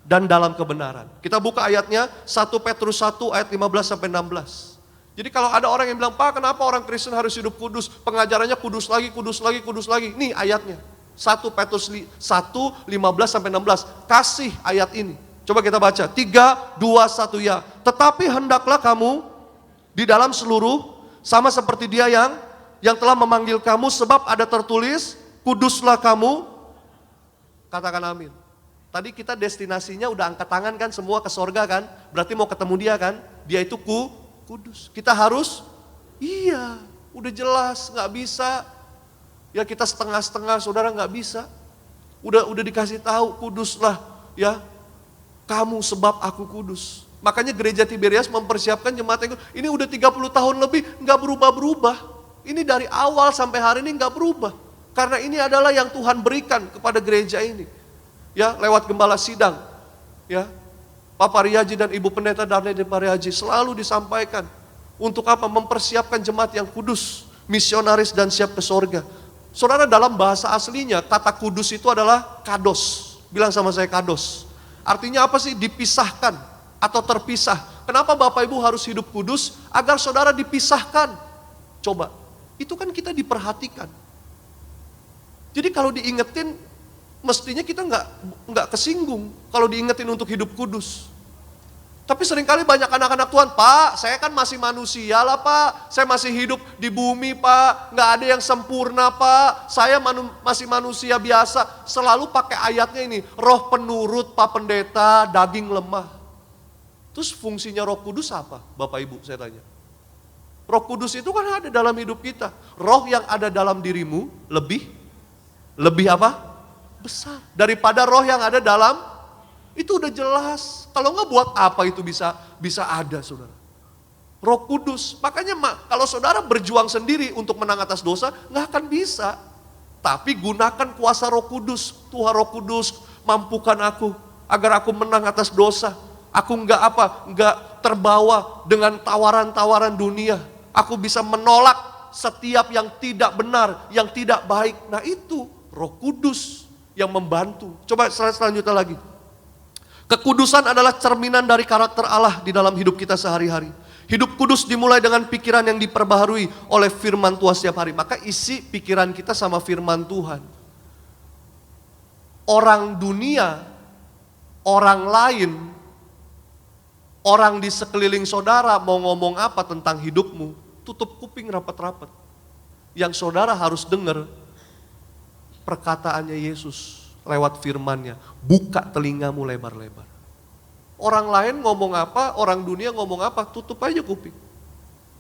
dan dalam kebenaran. Kita buka ayatnya 1 Petrus 1 ayat 15 sampai 16. Jadi kalau ada orang yang bilang, "Pak, kenapa orang Kristen harus hidup kudus? Pengajarannya kudus lagi, kudus lagi, kudus lagi." Nih ayatnya. 1 Petrus 1 15 sampai 16. Kasih ayat ini. Coba kita baca. 3 2 1 ya. Tetapi hendaklah kamu di dalam seluruh sama seperti Dia yang telah memanggil kamu, sebab ada tertulis, kuduslah kamu. Katakan amin. Tadi kita destinasinya udah angkat tangan kan, semua ke sorga kan, berarti mau ketemu Dia kan, Dia itu kudus. Kita harus, iya, udah jelas, gak bisa. Ya kita setengah-setengah, saudara gak bisa. Udah dikasih tahu, kuduslah ya, kamu sebab aku kudus. Makanya gereja Tiberias mempersiapkan jemaat yang ini udah 30 tahun lebih gak berubah-berubah. Ini dari awal sampai hari ini gak berubah. Karena ini adalah yang Tuhan berikan kepada gereja ini. Ya, lewat gembala sidang, ya, Pak Pariaji dan Ibu Pendeta Darnedi Pariaji selalu disampaikan untuk apa? Mempersiapkan jemaat yang kudus, misionaris dan siap ke sorga. Saudara, dalam bahasa aslinya kata kudus itu adalah kados. Bilang sama saya kados. Artinya apa sih? Dipisahkan atau terpisah. Kenapa Bapak Ibu harus hidup kudus? Agar saudara dipisahkan. Coba, itu kan kita diperhatikan. Jadi kalau diingetin, mestinya kita nggak kesinggung kalau diingetin untuk hidup kudus. Tapi seringkali banyak anak-anak Tuhan, "Pak, saya kan masih manusia lah Pak, saya masih hidup di bumi Pak, nggak ada yang sempurna Pak, saya masih manusia biasa." Selalu pakai ayatnya ini, roh penurut Pak Pendeta, daging lemah. Terus fungsinya Roh Kudus apa, Bapak Ibu saya tanya? Roh Kudus itu kan ada dalam hidup kita. Roh yang ada dalam dirimu lebih apa? Besar daripada roh yang ada dalam, itu udah jelas. Kalau enggak buat apa itu bisa ada, saudara. Roh Kudus. Makanya kalau saudara berjuang sendiri untuk menang atas dosa, nggak akan bisa. Tapi gunakan kuasa Roh Kudus. Tuhan Roh Kudus, mampukan aku agar aku menang atas dosa. Aku nggak terbawa dengan tawaran-tawaran dunia. Aku bisa menolak setiap yang tidak benar, yang tidak baik. Nah itu Roh Kudus yang membantu. Coba selanjutnya lagi. Kekudusan adalah cerminan dari karakter Allah di dalam hidup kita sehari-hari. Hidup kudus dimulai dengan pikiran yang diperbaharui oleh firman Tuhan setiap hari. Maka isi pikiran kita sama firman Tuhan. Orang dunia, orang lain, orang di sekeliling saudara mau ngomong apa tentang hidupmu, tutup kuping rapat-rapat. Yang saudara harus dengar perkataannya Yesus lewat firman-Nya. Buka telingamu lebar-lebar. Orang lain ngomong apa, orang dunia ngomong apa, tutup aja kuping.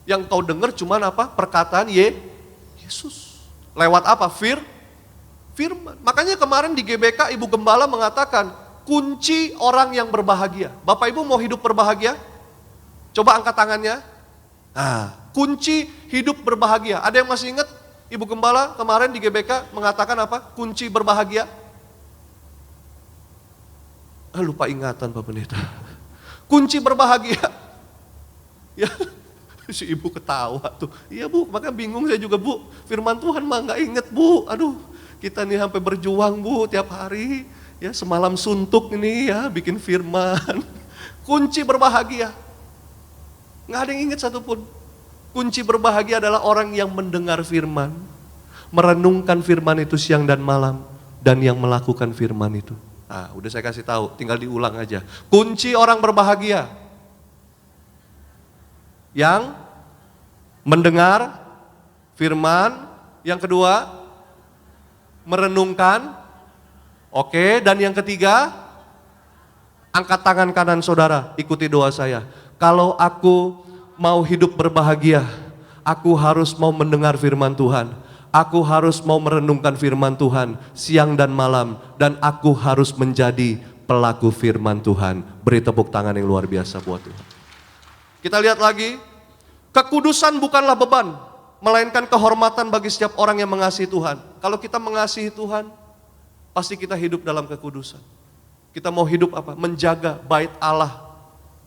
Yang kau dengar cuman apa? Perkataan Yesus. Lewat apa? Firman. Makanya kemarin di GBK Ibu Gembala mengatakan, kunci orang yang berbahagia. Bapak Ibu mau hidup berbahagia? Coba angkat tangannya. Nah, kunci hidup berbahagia. Ada yang masih ingat? Ibu Gembala kemarin di GBK mengatakan apa? Kunci berbahagia. Lupa ingatan Pak Pendeta. Kunci berbahagia. Ya, si ibu ketawa tuh. Iya Bu, makanya bingung saya juga Bu. Firman Tuhan mah nggak inget Bu. Aduh, kita nih sampai berjuang Bu tiap hari. Ya semalam suntuk ini ya bikin firman. Kunci berbahagia. Nggak ada yang inget satupun. Kunci berbahagia adalah orang yang mendengar firman, merenungkan firman itu siang dan malam, dan yang melakukan firman itu. Nah, udah saya kasih tahu, tinggal diulang aja. Kunci orang berbahagia. Yang mendengar firman, yang kedua, merenungkan. Oke, dan yang ketiga, angkat tangan kanan saudara, ikuti doa saya. Kalau aku mau hidup berbahagia, aku harus mau mendengar firman Tuhan. Aku harus mau merenungkan firman Tuhan siang dan malam. Dan aku harus menjadi pelaku firman Tuhan. Beri tepuk tangan yang luar biasa buat Tuhan. Kita lihat lagi, kekudusan bukanlah beban, melainkan kehormatan bagi setiap orang yang mengasihi Tuhan. Kalau kita mengasihi Tuhan, pasti kita hidup dalam kekudusan. Kita mau hidup apa? Menjaga bait Allah,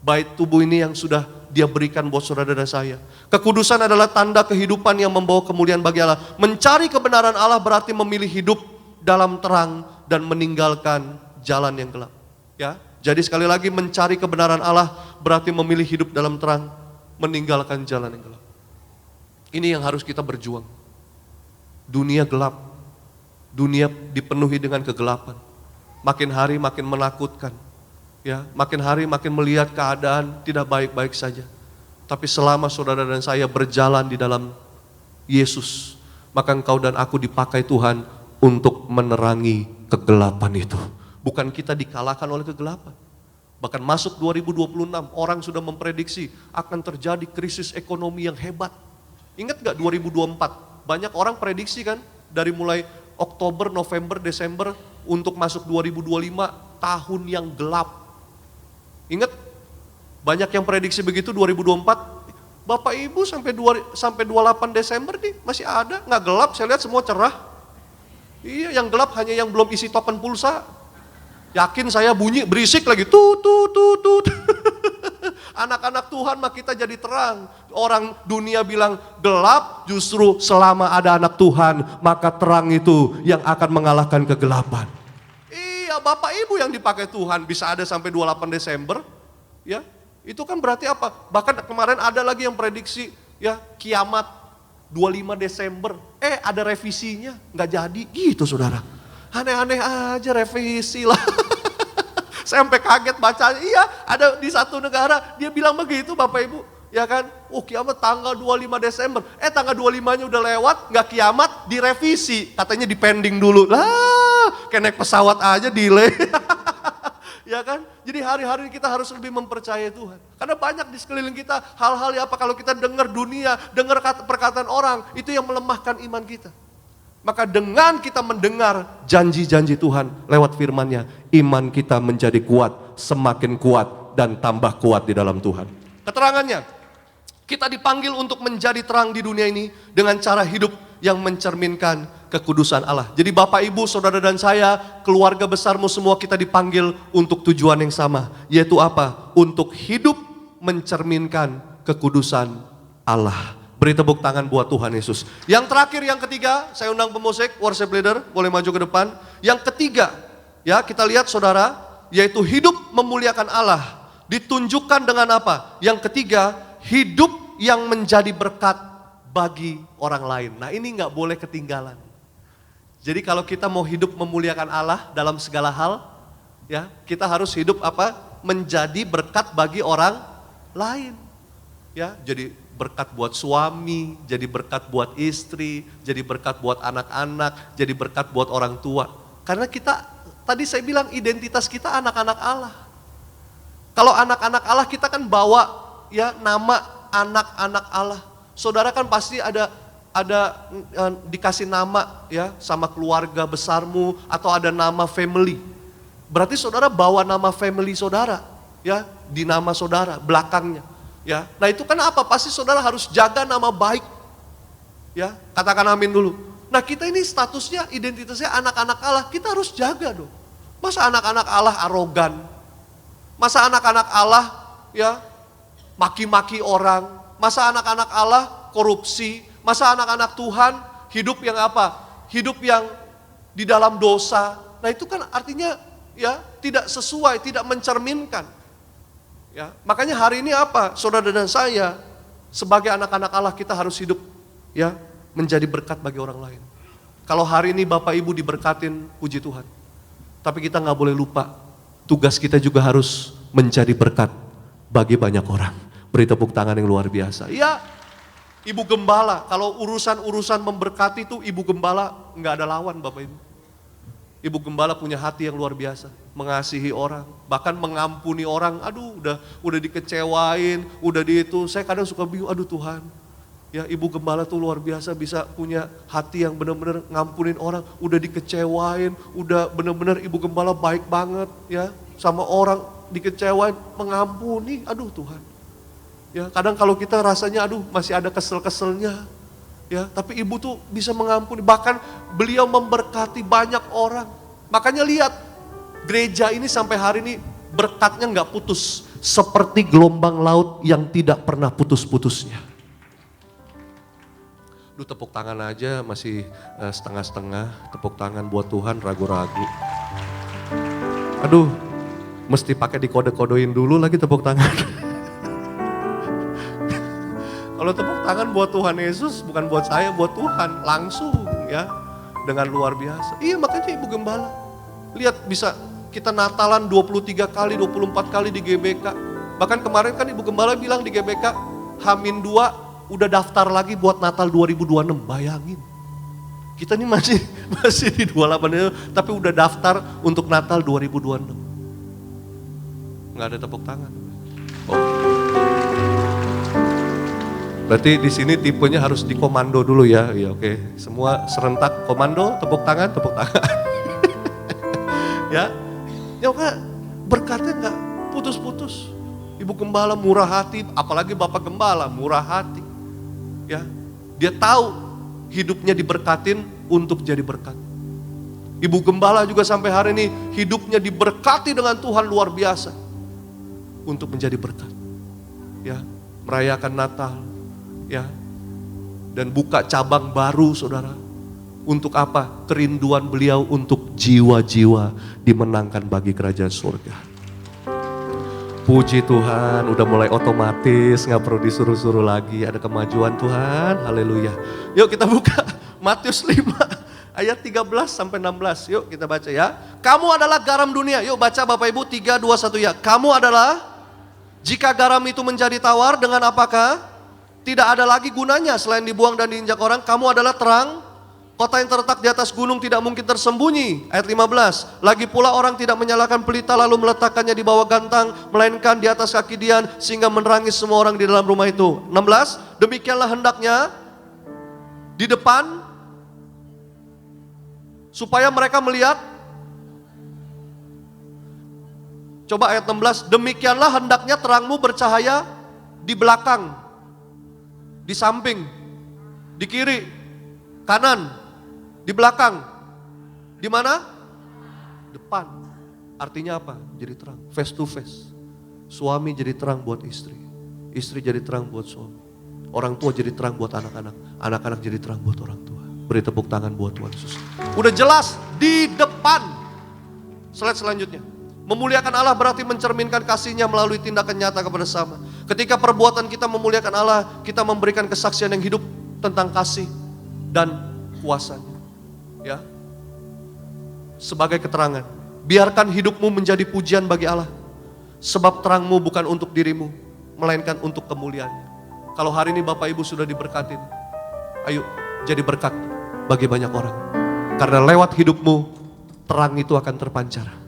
bait tubuh ini yang sudah Dia berikan buat saudara dan saya. Kekudusan adalah tanda kehidupan yang membawa kemuliaan bagi Allah. Mencari kebenaran Allah berarti memilih hidup dalam terang dan meninggalkan jalan yang gelap. Ya, jadi sekali lagi mencari kebenaran Allah berarti memilih hidup dalam terang, meninggalkan jalan yang gelap. Ini yang harus kita berjuang. Dunia gelap, dunia dipenuhi dengan kegelapan. Makin hari makin menakutkan. Ya, makin hari makin melihat keadaan tidak baik-baik saja. Tapi selama saudara dan saya berjalan di dalam Yesus, maka engkau dan aku dipakai Tuhan untuk menerangi kegelapan itu. Bukan kita dikalahkan oleh kegelapan. Bahkan masuk 2026, orang sudah memprediksi akan terjadi krisis ekonomi yang hebat. Ingat gak 2024? Banyak orang prediksi kan, dari mulai Oktober, November, Desember, untuk masuk 2025, tahun yang gelap. Ingat, banyak yang prediksi begitu 2024, Bapak Ibu sampai 28 Desember nih masih ada, nggak gelap, saya lihat semua cerah. Iya, yang gelap hanya yang belum isi token pulsa. Yakin saya bunyi, berisik lagi, tut. Anak-anak Tuhan mah kita jadi terang. Orang dunia bilang gelap, justru selama ada anak Tuhan, maka terang itu yang akan mengalahkan kegelapan. Iya, Bapak Ibu yang dipakai Tuhan bisa ada sampai 28 Desember. Ya, itu kan berarti apa? Bahkan kemarin ada lagi yang prediksi ya kiamat 25 Desember. Ada revisinya, nggak jadi. Gitu saudara. Aneh-aneh aja revisi lah. Saya sampai kaget baca, iya ada di satu negara dia bilang begitu Bapak Ibu. Ya kan, kiamat tanggal 25 Desember. Tanggal 25-nya udah lewat, nggak kiamat, direvisi. Katanya dipending dulu. Lah, kayak naik pesawat aja delay. Ya kan, jadi hari-hari kita harus lebih mempercayai Tuhan. Karena banyak di sekeliling kita hal-hal yang apa kalau kita dengar dunia, dengar perkataan orang, itu yang melemahkan iman kita. Maka dengan kita mendengar janji-janji Tuhan lewat firman-Nya, iman kita menjadi kuat, semakin kuat dan tambah kuat di dalam Tuhan. Keterangannya, kita dipanggil untuk menjadi terang di dunia ini dengan cara hidup yang mencerminkan kekudusan Allah. Jadi Bapak Ibu, Saudara dan saya, keluarga besarmu semua kita dipanggil untuk tujuan yang sama. Yaitu apa? Untuk hidup mencerminkan kekudusan Allah. Beri tepuk tangan buat Tuhan Yesus. Yang terakhir, yang ketiga, saya undang pemusik, worship leader, boleh maju ke depan. Yang ketiga, ya kita lihat saudara, yaitu hidup memuliakan Allah. Ditunjukkan dengan apa? Yang ketiga, hidup yang menjadi berkat bagi orang lain. Nah ini nggak boleh ketinggalan. Jadi kalau kita mau hidup memuliakan Allah dalam segala hal, ya kita harus hidup apa? Menjadi berkat bagi orang lain. Ya, jadi berkat buat suami, jadi berkat buat istri, jadi berkat buat anak-anak, jadi berkat buat orang tua. Karena kita, tadi saya bilang identitas kita anak-anak Allah. Kalau anak-anak Allah kita kan bawa ya nama anak-anak Allah. Saudara kan pasti ada dikasih nama ya sama keluarga besarmu atau ada nama family. Berarti saudara bawa nama family saudara ya di nama saudara belakangnya. Ya, nah itu kan apa? Pasti saudara harus jaga nama baik. Ya, katakan amin dulu. Nah kita ini statusnya, identitasnya anak-anak Allah, kita harus jaga dong. Masa anak-anak Allah arogan? Masa anak-anak Allah ya maki-maki orang? Masa anak-anak Allah korupsi? Masa anak-anak Tuhan hidup yang apa? Hidup yang di dalam dosa. Nah itu kan artinya ya tidak sesuai, tidak mencerminkan. Ya, makanya hari ini apa? Saudara dan saya sebagai anak-anak Allah kita harus hidup ya menjadi berkat bagi orang lain. Kalau hari ini Bapak Ibu diberkatin, puji Tuhan. Tapi kita nggak boleh lupa tugas kita juga harus menjadi berkat bagi banyak orang. Beri tepuk tangan yang luar biasa. Ya, Ibu Gembala, kalau urusan-urusan memberkati itu Ibu Gembala nggak ada lawan Bapak Ibu. Ibu Gembala punya hati yang luar biasa, mengasihi orang, bahkan mengampuni orang. Aduh, udah dikecewain, udah di itu. Saya kadang suka bingung, aduh Tuhan. Ya, Ibu Gembala tuh luar biasa, bisa punya hati yang benar-benar ngampunin orang. Udah dikecewain, udah benar-benar Ibu Gembala baik banget ya, sama orang dikecewain, mengampuni. Aduh Tuhan. Ya, kadang kalau kita rasanya aduh masih ada kesel-keselnya. Ya, tapi ibu tuh bisa mengampuni, bahkan beliau memberkati banyak orang. Makanya lihat, gereja ini sampai hari ini berkatnya nggak putus, seperti gelombang laut yang tidak pernah putus-putusnya. Duh, tepuk tangan aja masih setengah-setengah, tepuk tangan buat Tuhan ragu-ragu. Aduh, mesti pakai dikode-kodoin dulu lagi tepuk tangan. Kalau tepuk tangan buat Tuhan Yesus, bukan buat saya, buat Tuhan. Langsung ya, dengan luar biasa. Iya, makanya Ibu Gembala. Lihat, bisa kita Natalan 23 kali, 24 kali di GBK. Bahkan kemarin kan Ibu Gembala bilang di GBK, H-2 udah daftar lagi buat Natal 2026. Bayangin. Kita ini masih di 28, tapi udah daftar untuk Natal 2026. Nggak ada tepuk tangan. Oh. Berarti di sini tipenya harus dikomando dulu ya. Iya, oke. Semua serentak komando, tepuk tangan, tepuk tangan. Ya. Ya Kak, berkatnya enggak putus-putus. Ibu Gembala murah hati, apalagi Bapak Gembala murah hati. Ya. Dia tahu hidupnya diberkatin untuk jadi berkat. Ibu Gembala juga sampai hari ini hidupnya diberkati dengan Tuhan luar biasa untuk menjadi berkat. Ya, merayakan Natal. Ya, dan buka cabang baru saudara. Untuk apa? Kerinduan beliau untuk jiwa-jiwa dimenangkan bagi kerajaan surga. Puji Tuhan, udah mulai otomatis, gak perlu disuruh-suruh lagi. Ada kemajuan Tuhan, haleluya. Yuk kita buka Matius 5 ayat 13 sampai 16. Yuk kita baca ya. Kamu adalah garam dunia. Yuk baca Bapak Ibu, 3, 2, 1 ya. Kamu adalah, jika garam itu menjadi tawar, dengan apakah? Tidak ada lagi gunanya selain dibuang dan diinjak orang. Kamu adalah terang, kota yang terletak di atas gunung tidak mungkin tersembunyi. Ayat 15, lagi pula orang tidak menyalakan pelita lalu meletakkannya di bawah gantang, melainkan di atas kaki dian sehingga menerangi semua orang di dalam rumah itu. 16, demikianlah hendaknya di depan supaya mereka melihat. Coba ayat 16, demikianlah hendaknya terangmu bercahaya di belakang, di samping, di kiri, kanan, di belakang, di mana? Depan. Artinya apa? Jadi terang, face to face. Suami jadi terang buat istri, istri jadi terang buat suami, orang tua jadi terang buat anak-anak, anak-anak jadi terang buat orang tua. Beri tepuk tangan buat Tuhan Yesus. Udah jelas di depan. Slide selanjutnya. Memuliakan Allah berarti mencerminkan kasih-Nya melalui tindakan nyata kepada sesama. Ketika perbuatan kita memuliakan Allah, kita memberikan kesaksian yang hidup tentang kasih dan kuasa-Nya. Ya. Sebagai keterangan, biarkan hidupmu menjadi pujian bagi Allah. Sebab terangmu bukan untuk dirimu, melainkan untuk kemuliaan-Nya. Kalau hari ini Bapak Ibu sudah diberkatin, ayo jadi berkat bagi banyak orang. Karena lewat hidupmu, terang itu akan terpancar.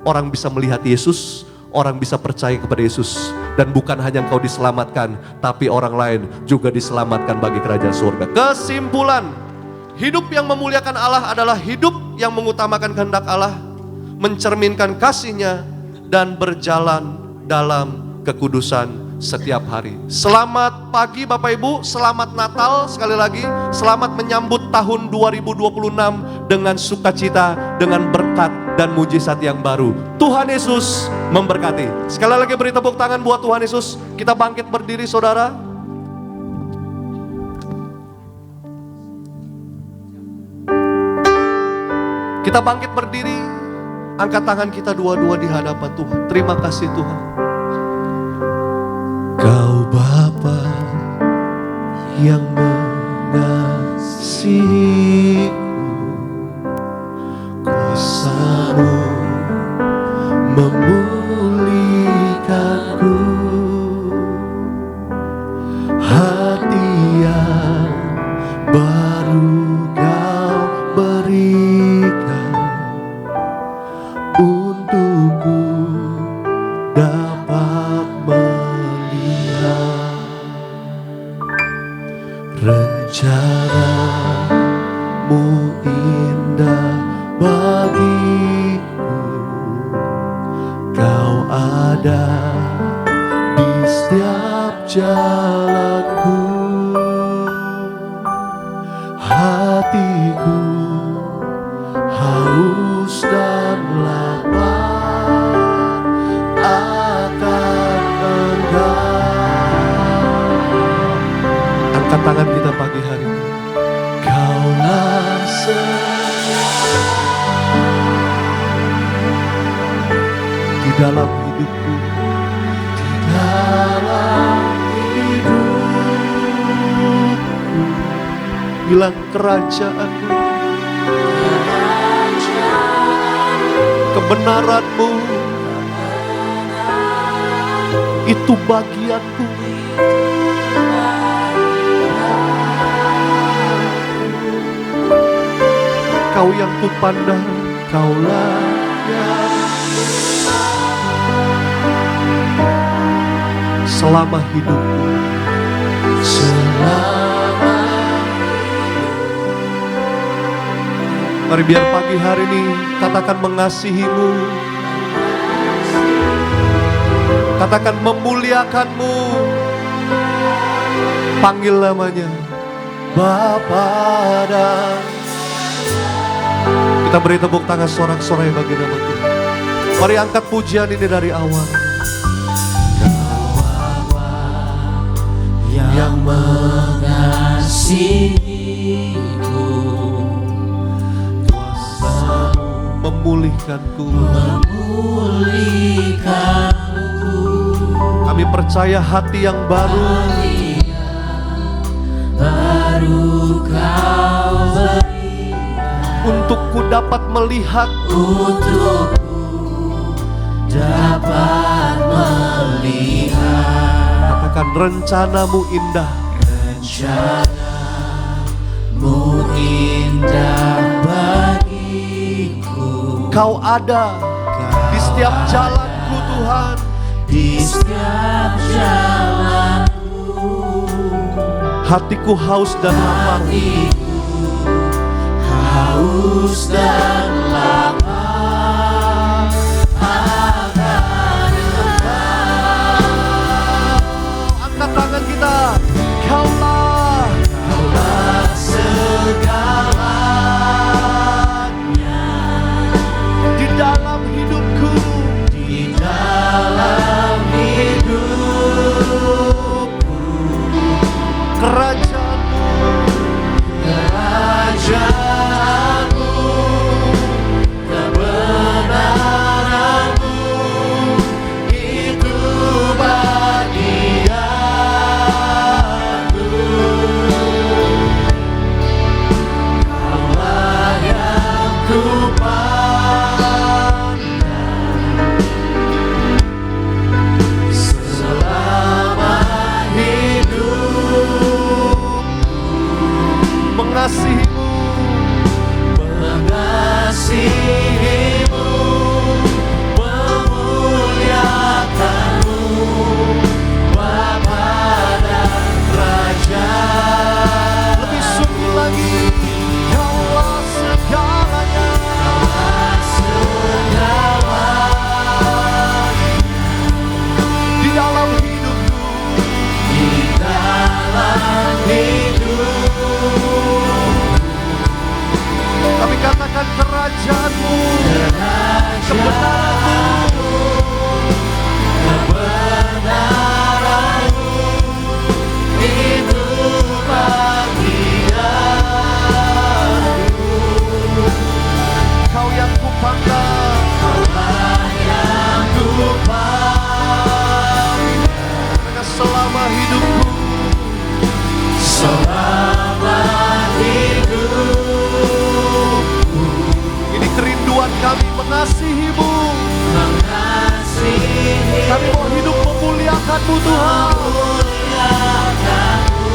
Orang bisa melihat Yesus, orang bisa percaya kepada Yesus. Dan bukan hanya engkau diselamatkan, tapi orang lain juga diselamatkan bagi kerajaan surga. Kesimpulan, hidup yang memuliakan Allah adalah hidup yang mengutamakan kehendak Allah, mencerminkan kasih-Nya, dan berjalan dalam kekudusan setiap hari. Selamat pagi Bapak Ibu, selamat Natal sekali lagi. Selamat menyambut tahun 2026 dengan sukacita, dengan berkat dan mujizat yang baru. Tuhan Yesus memberkati. Sekali lagi beri tepuk tangan buat Tuhan Yesus. Kita bangkit berdiri saudara. Kita bangkit berdiri. Angkat tangan kita dua-dua di hadapan Tuhan. Terima kasih Tuhan. Kau Bapa yang mengasihi, kuasa-Mu memulihkanku, hati yang baru Kau berikan, Mu indah bagiku, Kau ada di setiap jalanku. Hatiku haus dan lapar akan Engkau. Angkat tangan kita pagi hari ini. Kaulah di dalam hidupku, di dalam hidupku. Bilang kerajaanmu, kebenaranmu, itu bagianku. Kau yang kupandang, Kaulah yang selama hidupku, selama. Mari biar pagi hari ini katakan mengasihimu, katakan memuliakanmu, panggil namanya Bapa. Dan kita beri tepuk tangan sorak-sorai bagi nama Tuhan. Mari angkat pujian ini dari awal. Yang mengasihiku, Kuasamu memulihkanku. Kami percaya hati yang baru, Kau beri untuk ku dapat melihat, untukku dapat melihat. katakan rencanamu indah. Rencanamu indah bagiku. Kau ada di setiap jalanku Tuhan. Di setiap jalanku. Hatiku haus dan lapar. Haus dan lapar akan Engkau. Angkat tangan kita. Kaulah segalanya di dalam hidupku, di dalam hidupku. kerajaanmu, Kebenaranmu itu bagianku. Kaulah yang kupandang selama hidup. mengasihimu, Mengasihimu, memuliakanmu, Bapa dan Raja. lebih sungguh lagi. Kaulah segalanya, di dalam hidupku, Di dalam hidup. kami katakan kerajaanmu, kebenaranmu, Kebenaranmu itu bagianku. Kau yang kupandang. Kaulah yang kupandang Selama hidupku, selama hidup. ini kerinduan kami mengasihimu. Kami mau hidup memuliakanmu Tuhan,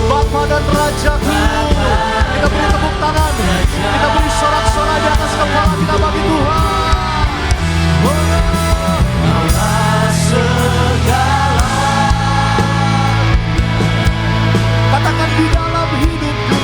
Bapa dan Rajaku. Kita beri tepuk tangan, kita beri sorak-sorai di atas kepala kita bagi Tuhan. Katakan di dalam hidupku,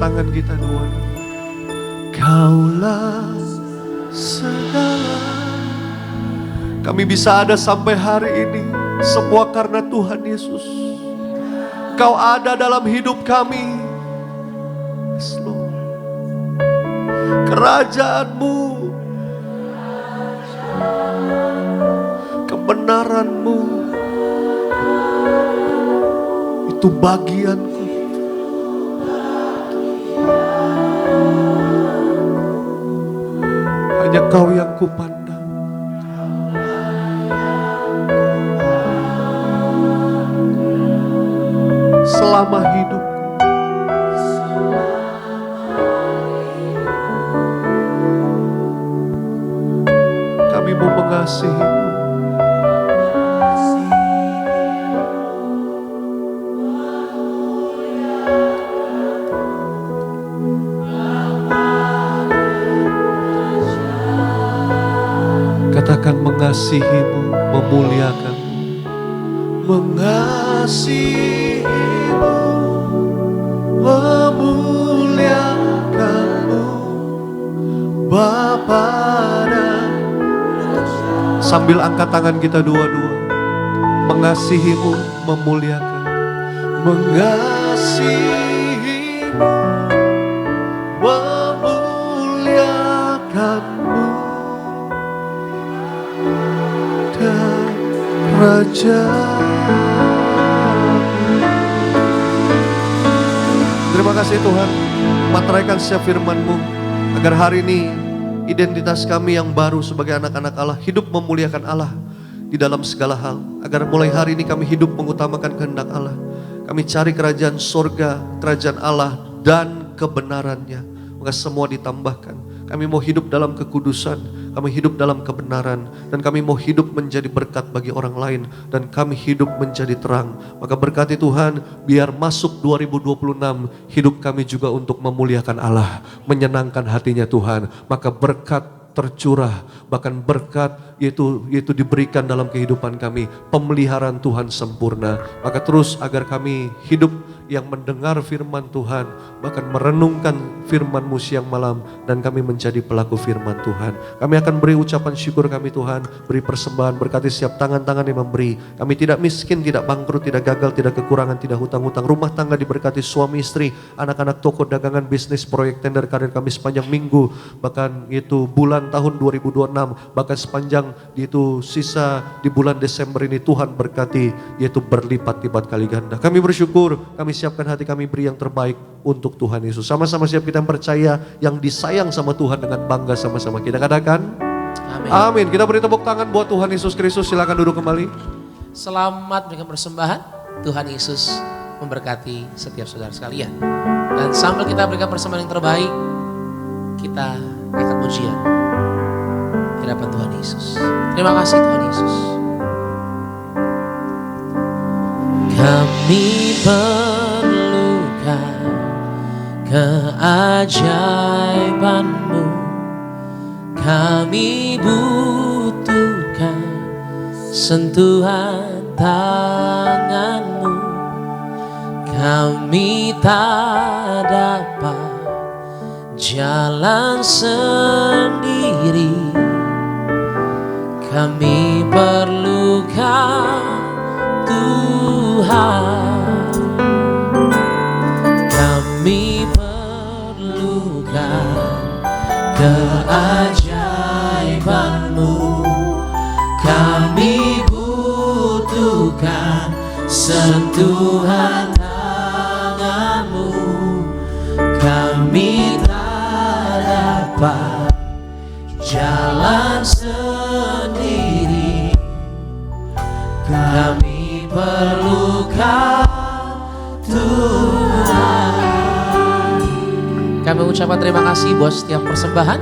tangan kita dua-dua. Kaulah segala. Kami bisa ada sampai hari ini semua karena Tuhan Yesus. Kau ada dalam hidup kami. Yes, Lord. Kerajaanmu, kebenaranmu, itu bagianku. Hanya Kau yang kupandang. Selama hidupku. Kami mau mengasihi-Mu. Katakan mengasihi-Mu, memuliakan-Mu. Mengasihi-Mu, memuliakan-Mu, Bapa dan sambil angkat tangan kita dua-dua. Mengasihi-Mu, memuliakan. Mengasihi-Mu, memuliakan-Mu, dan Raja. Terima kasih Tuhan, materaikan setiap firman-Mu, agar hari ini identitas kami yang baru sebagai anak-anak Allah, hidup memuliakan Allah di dalam segala hal. Agar mulai hari ini kami hidup mengutamakan kehendak Allah. Kami cari kerajaan sorga, kerajaan Allah dan kebenarannya. Maka semua ditambahkan. Kami mau hidup dalam kekudusan, kami hidup dalam kebenaran, dan kami mau hidup menjadi berkat bagi orang lain, dan kami hidup menjadi terang. Maka berkati Tuhan, biar masuk 2026, hidup kami juga untuk memuliakan Allah, menyenangkan hatinya Tuhan. Maka berkat tercurah, bahkan berkat yaitu diberikan dalam kehidupan kami, pemeliharaan Tuhan sempurna. Maka terus agar kami hidup yang mendengar firman Tuhan, bahkan merenungkan firman-Mu siang malam, dan kami menjadi pelaku firman Tuhan. Kami akan beri ucapan syukur kami Tuhan, beri persembahan, berkati setiap tangan-tangan yang memberi. Kami tidak miskin, tidak bangkrut, tidak gagal, tidak kekurangan, tidak hutang-hutang. Rumah tangga diberkati, suami istri, anak-anak, toko, dagangan, bisnis, proyek, tender, karir kami sepanjang minggu, bahkan itu bulan tahun 2026, bahkan sepanjang itu sisa di bulan Desember ini, Tuhan berkati, yaitu berlipat-lipat kali ganda. Kami bersyukur, kami siapkan hati kami beri yang terbaik untuk Tuhan Yesus. Sama-sama siap kita percaya yang disayang sama Tuhan dengan bangga sama-sama kita katakan amin. Amin. Kita beri tepuk tangan buat Tuhan Yesus Kristus. Silakan duduk kembali. Selamat memberikan persembahan. Tuhan Yesus memberkati setiap saudara sekalian. Dan sambil kita berikan persembahan yang terbaik, kita akan pujian di hadapan Tuhan Yesus. Terima kasih Tuhan Yesus. Kami perlukan keajaiban-Mu, kami butuhkan sentuhan tangan-Mu, kami tak dapat jalan sendiri, kami perlukan Tuhan, kami perlukan keajaiban-Mu, kami butuhkan sentuhan tangan-Mu, kami tak dapat jalan sendiri, kami perlukan Tuhan. Kami ucapkan terima kasih buat setiap persembahan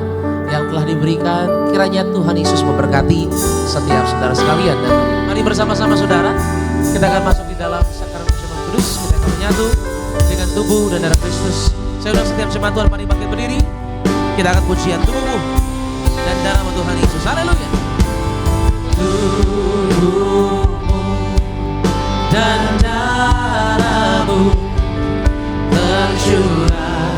yang telah diberikan. Kiranya Tuhan Yesus memberkati setiap saudara sekalian. Dan mari bersama-sama saudara, kita akan masuk di dalam sakramen perjamuan kudus. Kita akan menyatu dengan tubuh dan darah Kristus. Saya undang setiap jemaat Tuhan, mari bangkit berdiri. Kita akan pujian tubuh dan darah Tuhan Yesus. Haleluya. Tubuhmu dan darah-Mu tercurah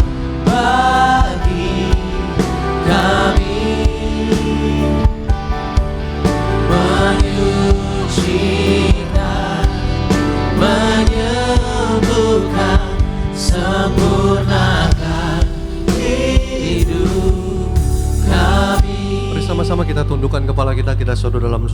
sama-sama kita tundukkan kepala kita saudara dalam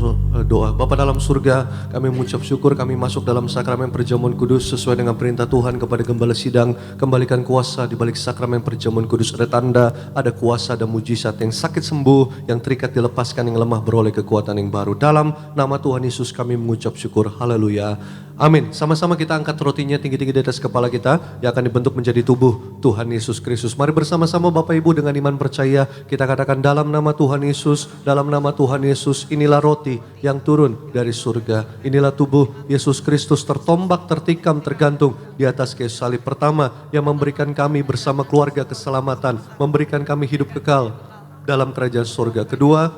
doa. Bapa dalam surga, kami mengucap syukur kami masuk dalam sakramen perjamuan kudus sesuai dengan perintah Tuhan kepada gembala sidang. Kembalikan kuasa di balik sakramen perjamuan kudus. Ada tanda, ada kuasa, ada mujizat. Yang sakit sembuh, yang terikat dilepaskan, yang lemah beroleh kekuatan yang baru. Dalam nama Tuhan Yesus kami mengucap syukur. Haleluya. Amin. Sama-sama kita angkat rotinya tinggi-tinggi di atas kepala kita yang akan dibentuk menjadi tubuh Tuhan Yesus Kristus. Mari bersama-sama Bapak Ibu dengan iman percaya kita katakan dalam nama Tuhan Yesus, dalam nama Tuhan Yesus, inilah roti yang turun dari surga. Inilah tubuh Yesus Kristus tertombak, tertikam, tergantung di atas kayu salib. Pertama, yang memberikan kami bersama keluarga keselamatan, memberikan kami hidup kekal dalam kerajaan surga. Kedua,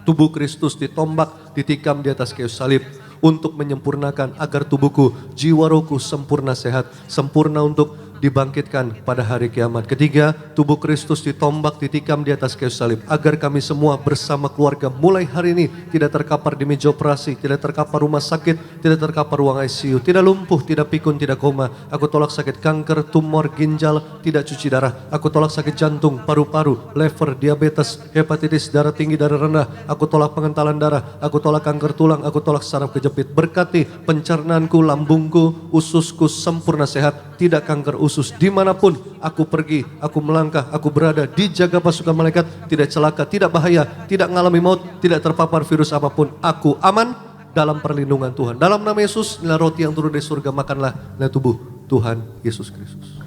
tubuh Kristus ditombak, ditikam di atas kayu salib untuk menyempurnakan agar tubuhku, jiwa rohku sempurna sehat, sempurna untuk dibangkitkan pada hari kiamat. Ketiga, tubuh Kristus ditombak, ditikam di atas kayu salib agar kami semua bersama keluarga mulai hari ini tidak terkapar di meja operasi, tidak terkapar rumah sakit, tidak terkapar ruang ICU, tidak lumpuh, tidak pikun, tidak koma. Aku tolak sakit kanker, tumor, ginjal, tidak cuci darah. Aku tolak sakit jantung, paru-paru, lever, diabetes, hepatitis, darah tinggi, darah rendah. Aku tolak pengentalan darah, aku tolak kanker tulang, aku tolak saraf kejepit. Berkati pencernaanku, lambungku, ususku sempurna sehat, tidak kanker usus. Dimanapun aku pergi, aku melangkah, aku berada, dijaga pasukan malaikat, tidak celaka, tidak bahaya, tidak mengalami maut, tidak terpapar virus apapun. Aku aman dalam perlindungan Tuhan. Dalam nama Yesus, inilah roti yang turun dari surga, makanlah, inilah tubuh Tuhan Yesus Kristus.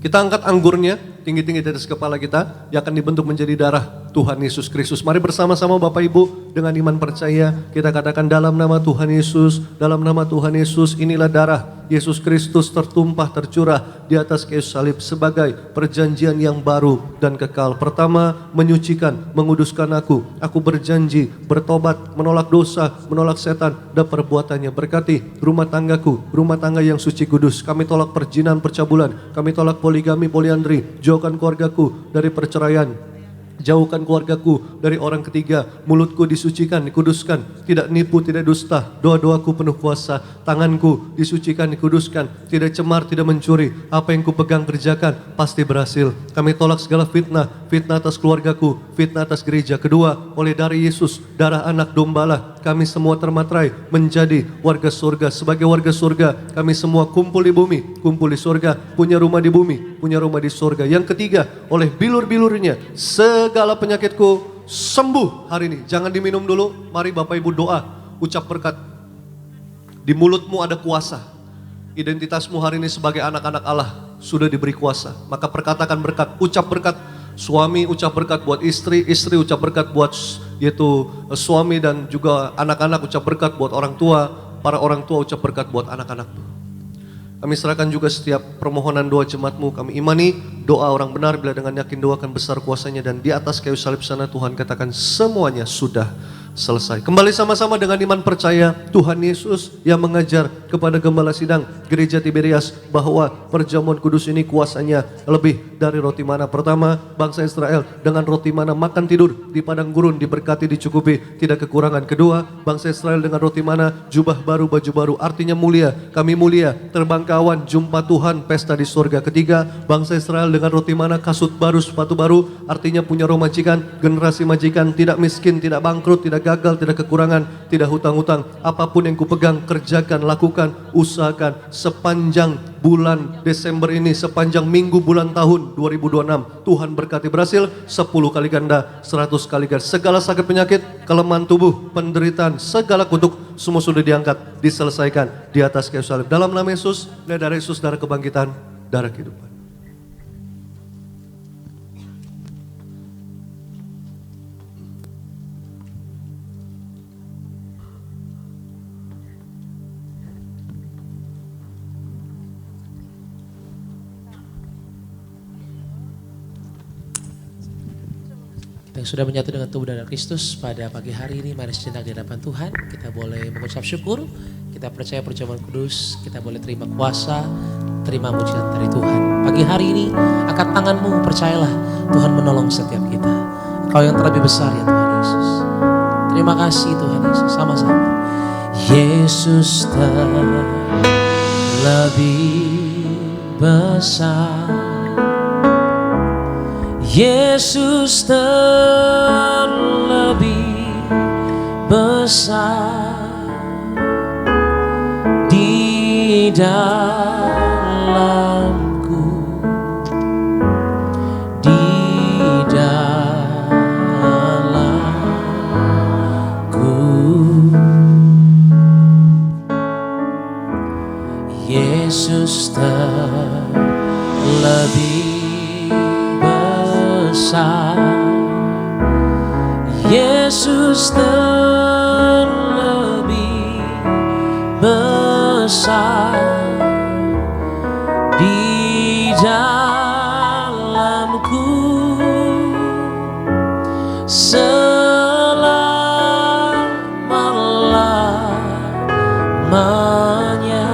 Kita angkat anggurnya tinggi-tinggi di atas kepala kita yang akan dibentuk menjadi darah Tuhan Yesus Kristus. Mari bersama-sama Bapak Ibu dengan iman percaya kita katakan dalam nama Tuhan Yesus, dalam nama Tuhan Yesus, inilah darah Yesus Kristus tertumpah tercurah di atas kayu salib sebagai perjanjian yang baru dan kekal. Pertama, menyucikan, menguduskan aku. Aku berjanji bertobat, menolak dosa, menolak setan dan perbuatannya. Berkati rumah tanggaku, rumah tangga yang suci kudus. Kami tolak perjinan, percabulan, kami tolak poligami, poliandri. Jauhkan keluargaku dari perceraian. Jauhkan keluargaku dari orang ketiga. Mulutku disucikan, dikuduskan, tidak nipu, tidak dusta. Doa-doaku penuh kuasa. Tanganku disucikan, dikuduskan, tidak cemar, tidak mencuri. Apa yang kupegang kerjakan pasti berhasil. Kami tolak segala fitnah, fitnah atas keluargaku, fitnah atas gereja. Kedua, oleh darah Yesus, darah anak dombalah, kami semua termaterai menjadi warga surga. Sebagai warga surga, kami semua kumpul di bumi, kumpul di surga, punya rumah di bumi, punya rumah di surga. Yang ketiga, oleh bilur-bilurnya segala penyakitku sembuh hari ini. Jangan diminum dulu, mari Bapak Ibu doa, ucap berkat. Di mulutmu ada kuasa. Identitasmu hari ini sebagai anak-anak Allah sudah diberi kuasa. Maka perkatakan berkat, ucap berkat. Suami ucap berkat buat istri, istri ucap berkat buat yaitu suami dan juga anak-anak, ucap berkat buat orang tua, para orang tua ucap berkat buat anak-anak. Kami serahkan juga setiap permohonan doa jemaatmu, kami imani doa orang benar bila dengan yakin doakan besar kuasanya dan di atas kayu salib sana Tuhan katakan semuanya sudah selesai. Kembali sama-sama dengan iman percaya Tuhan Yesus yang mengajar kepada gembala sidang gereja Tiberias bahwa perjamuan kudus ini kuasanya lebih dari roti mana. Pertama, bangsa Israel dengan roti mana makan tidur di padang gurun, diberkati, dicukupi, tidak kekurangan. Kedua, bangsa Israel dengan roti mana jubah baru, baju baru, artinya mulia, kami mulia, terbang ke awan, jumpa Tuhan, pesta di surga. Ketiga, bangsa Israel dengan roti mana kasut baru, sepatu baru, artinya punya roh majikan, generasi majikan, tidak miskin, tidak bangkrut, tidak gagal, tidak kekurangan, tidak hutang-hutang. Apapun yang kupegang, kerjakan, lakukan, usahakan sepanjang bulan Desember ini, sepanjang minggu bulan tahun 2026. Tuhan berkati berhasil 10 kali ganda, 100 kali ganda. Segala sakit penyakit, kelemahan tubuh, penderitaan, segala kutuk semua sudah diangkat, diselesaikan di atas kayu salib. Dalam nama Yesus, darah Yesus, darah kebangkitan, darah kehidupan. Yang sudah menyatu dengan tubuh darah Kristus pada pagi hari ini, mari sejenak di hadapan Tuhan. Kita boleh mengucap syukur, kita percaya perjamuan kudus, kita boleh terima kuasa terima mujizat dari Tuhan. Pagi hari ini angkat tanganmu, percayalah Tuhan menolong setiap kita. Engkau yang terlebih besar ya Tuhan Yesus. Terima kasih Tuhan Yesus, sama-sama. Yesus terlebih besar, Yesus terlebih besar di dalamku, di dalamku. Yesus terlebih besar, Yesus terlebih besar di dalamku selama-lamanya.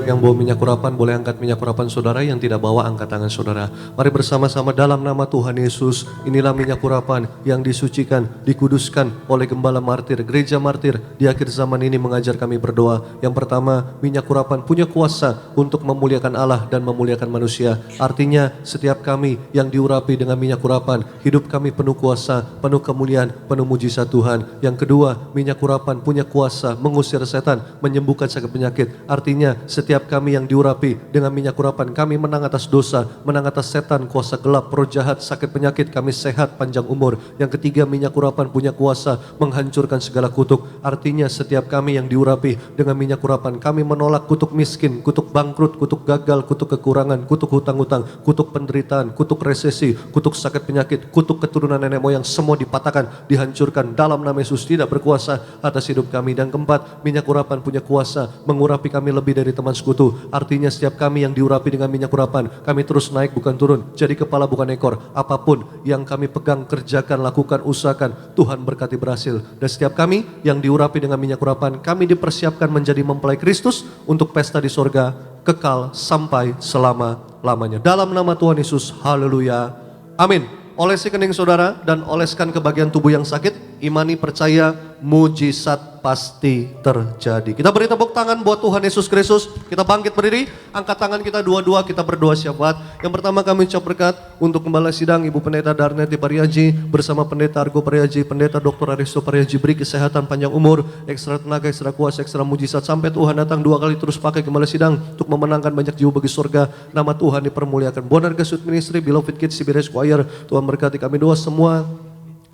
Yang bawa minyak urapan boleh angkat minyak urapan saudara, yang tidak bawa angkat tangan saudara. Mari bersama-sama dalam nama Tuhan Yesus. Inilah minyak urapan yang disucikan, dikuduskan oleh gembala martir, gereja martir di akhir zaman ini mengajar kami berdoa. Yang pertama, minyak urapan punya kuasa untuk memuliakan Allah dan memuliakan manusia. Artinya setiap kami yang diurapi dengan minyak urapan, hidup kami penuh kuasa, penuh kemuliaan, penuh mujizat Tuhan. Yang kedua, minyak urapan punya kuasa mengusir setan, menyembuhkan sakit penyakit. Artinya setiap kami yang diurapi dengan minyak urapan, kami menang atas dosa, menang atas setan, kuasa gelap, roh jahat, sakit penyakit, kami sehat, panjang umur. Yang ketiga, minyak urapan punya kuasa menghancurkan segala kutuk. Artinya setiap kami yang diurapi dengan minyak urapan, kami menolak kutuk miskin, kutuk bangkrut, kutuk gagal, kutuk kekurangan, kutuk hutang-hutang, kutuk penderitaan, kutuk resesi, kutuk sakit penyakit, kutuk keturunan nenek moyang, semua dipatahkan, dihancurkan dalam nama Yesus, tidak berkuasa atas hidup kami. Dan keempat, minyak urapan punya kuasa mengurapi kami lebih dari teman sekutu. Artinya setiap kami yang diurapi dengan minyak urapan, kami terus naik bukan turun, jadi kepala bukan ekor. Apapun yang kami pegang, kerjakan, lakukan, usahakan, Tuhan berkati berhasil. Dan setiap kami yang diurapi dengan minyak urapan, kami dipersiapkan menjadi mempelai Kristus untuk pesta di sorga kekal sampai selama-lamanya. Dalam nama Tuhan Yesus, haleluya, amin. Olesi kening saudara dan oleskan ke bagian tubuh yang sakit. Imani, percaya, mujizat pasti terjadi. Kita beri tepuk tangan buat Tuhan Yesus Kristus. Kita bangkit berdiri, angkat tangan kita dua-dua, kita berdoa syafaat. Yang pertama kami ucap berkat untuk Gembala Sidang Ibu Pendeta Darneti Pariaji bersama Pendeta Argo Pariaji, Pendeta Dr. Aristo Pariaji, beri kesehatan, panjang umur, ekstra tenaga, ekstra kuasa, ekstra mujizat sampai Tuhan datang dua kali terus pakai Gembala Sidang untuk memenangkan banyak jiwa bagi surga. Nama Tuhan dipermuliakan. Bonar Gesut Ministry, Beloved Kids, Sibires Choir, Tuhan berkati kami doa semua.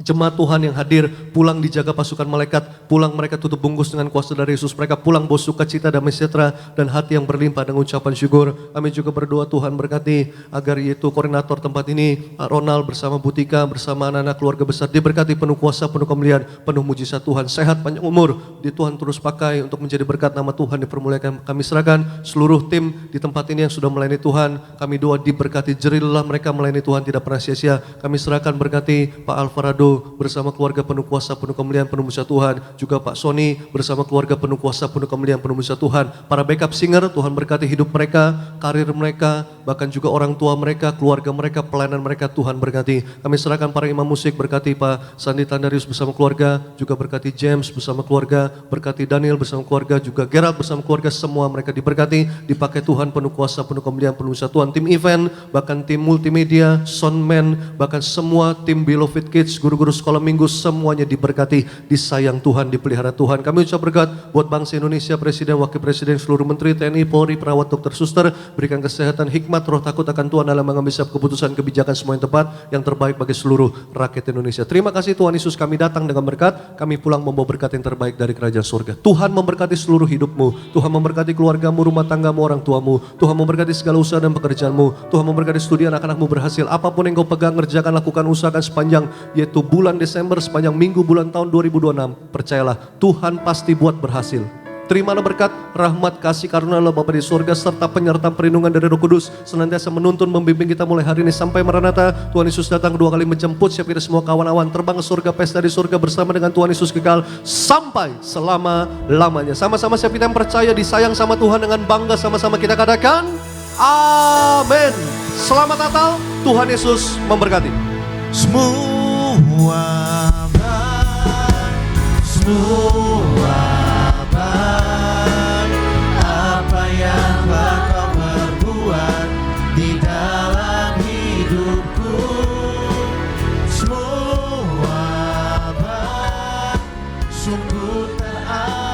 Jemaat Tuhan yang hadir pulang dijaga pasukan malaikat, pulang mereka tutup bungkus dengan kuasa dari Yesus, mereka pulang bawa sukacita, damai sejahtera dan hati yang berlimpah dengan ucapan syukur. Kami juga berdoa Tuhan berkati agar yaitu koordinator tempat ini Pak Ronald bersama Butika bersama anak-anak keluarga besar diberkati penuh kuasa, penuh kemuliaan, penuh mujizat Tuhan, sehat panjang umur, di Tuhan terus pakai untuk menjadi berkat, nama Tuhan dipermuliakan. Kami serahkan seluruh tim di tempat ini yang sudah melayani Tuhan, kami doa diberkati, jerilah mereka melayani Tuhan tidak pernah sia-sia. Kami serahkan berkati Pak Alvarado bersama keluarga penuh kuasa, penuh kemuliaan, penuh mujizat Tuhan. Juga Pak Sony bersama keluarga penuh kuasa, penuh kemuliaan, penuh mujizat Tuhan. Para backup singer, Tuhan berkati hidup mereka, karir mereka, bahkan juga orang tua mereka, keluarga mereka, pelayanan mereka, Tuhan berkati. Kami serahkan para imam musik, berkati Pak Sandi Tandarius bersama keluarga, juga berkati James bersama keluarga, berkati Daniel bersama keluarga, juga Gerald bersama keluarga, semua mereka diberkati, dipakai Tuhan penuh kuasa, penuh kemuliaan, penuh mujizat Tuhan. Tim event, bahkan tim multimedia, soundman, bahkan semua tim Beloved Kids, guru-guru sekolah minggu, semuanya diberkati, disayang Tuhan, dipelihara Tuhan. Kami ucap berkat buat bangsa Indonesia, Presiden, Wakil Presiden, seluruh Menteri, TNI, Polri, perawat, dokter, suster, berikan kesehatan, hikmat, roh takut akan Tuhan dalam mengambil setiap keputusan, kebijakan semua yang tepat, yang terbaik bagi seluruh rakyat Indonesia. Terima kasih Tuhan Yesus, kami datang dengan berkat, kami pulang membawa berkat yang terbaik dari kerajaan surga. Tuhan memberkati seluruh hidupmu, Tuhan memberkati keluargamu, rumah tanggamu, orang tuamu, Tuhan memberkati segala usaha dan pekerjaanmu, Tuhan memberkati studi anak-anakmu berhasil, apapun yang kau pegang, kerjakan, lakukan, usahakan sepanjang yaitu bulan Desember, sepanjang minggu, bulan, tahun 2026, percayalah Tuhan pasti buat berhasil. Terimalah berkat, rahmat, kasih karunia Allah Bapa di surga serta penyertaan perlindungan dari Roh Kudus senantiasa menuntun membimbing kita mulai hari ini sampai Maranatha. Tuhan Yesus datang kedua kali menjemput siap kita semua kawan-kawan terbang ke surga, pesta di surga bersama dengan Tuhan Yesus kekal sampai selama-lamanya. Sama-sama siap kita yang percaya disayang sama Tuhan dengan bangga sama-sama kita katakan amin. Selamat Natal, Tuhan Yesus memberkati. Semua apa yang telah kau perbuat di dalam hidupku, semua sungguh terarah.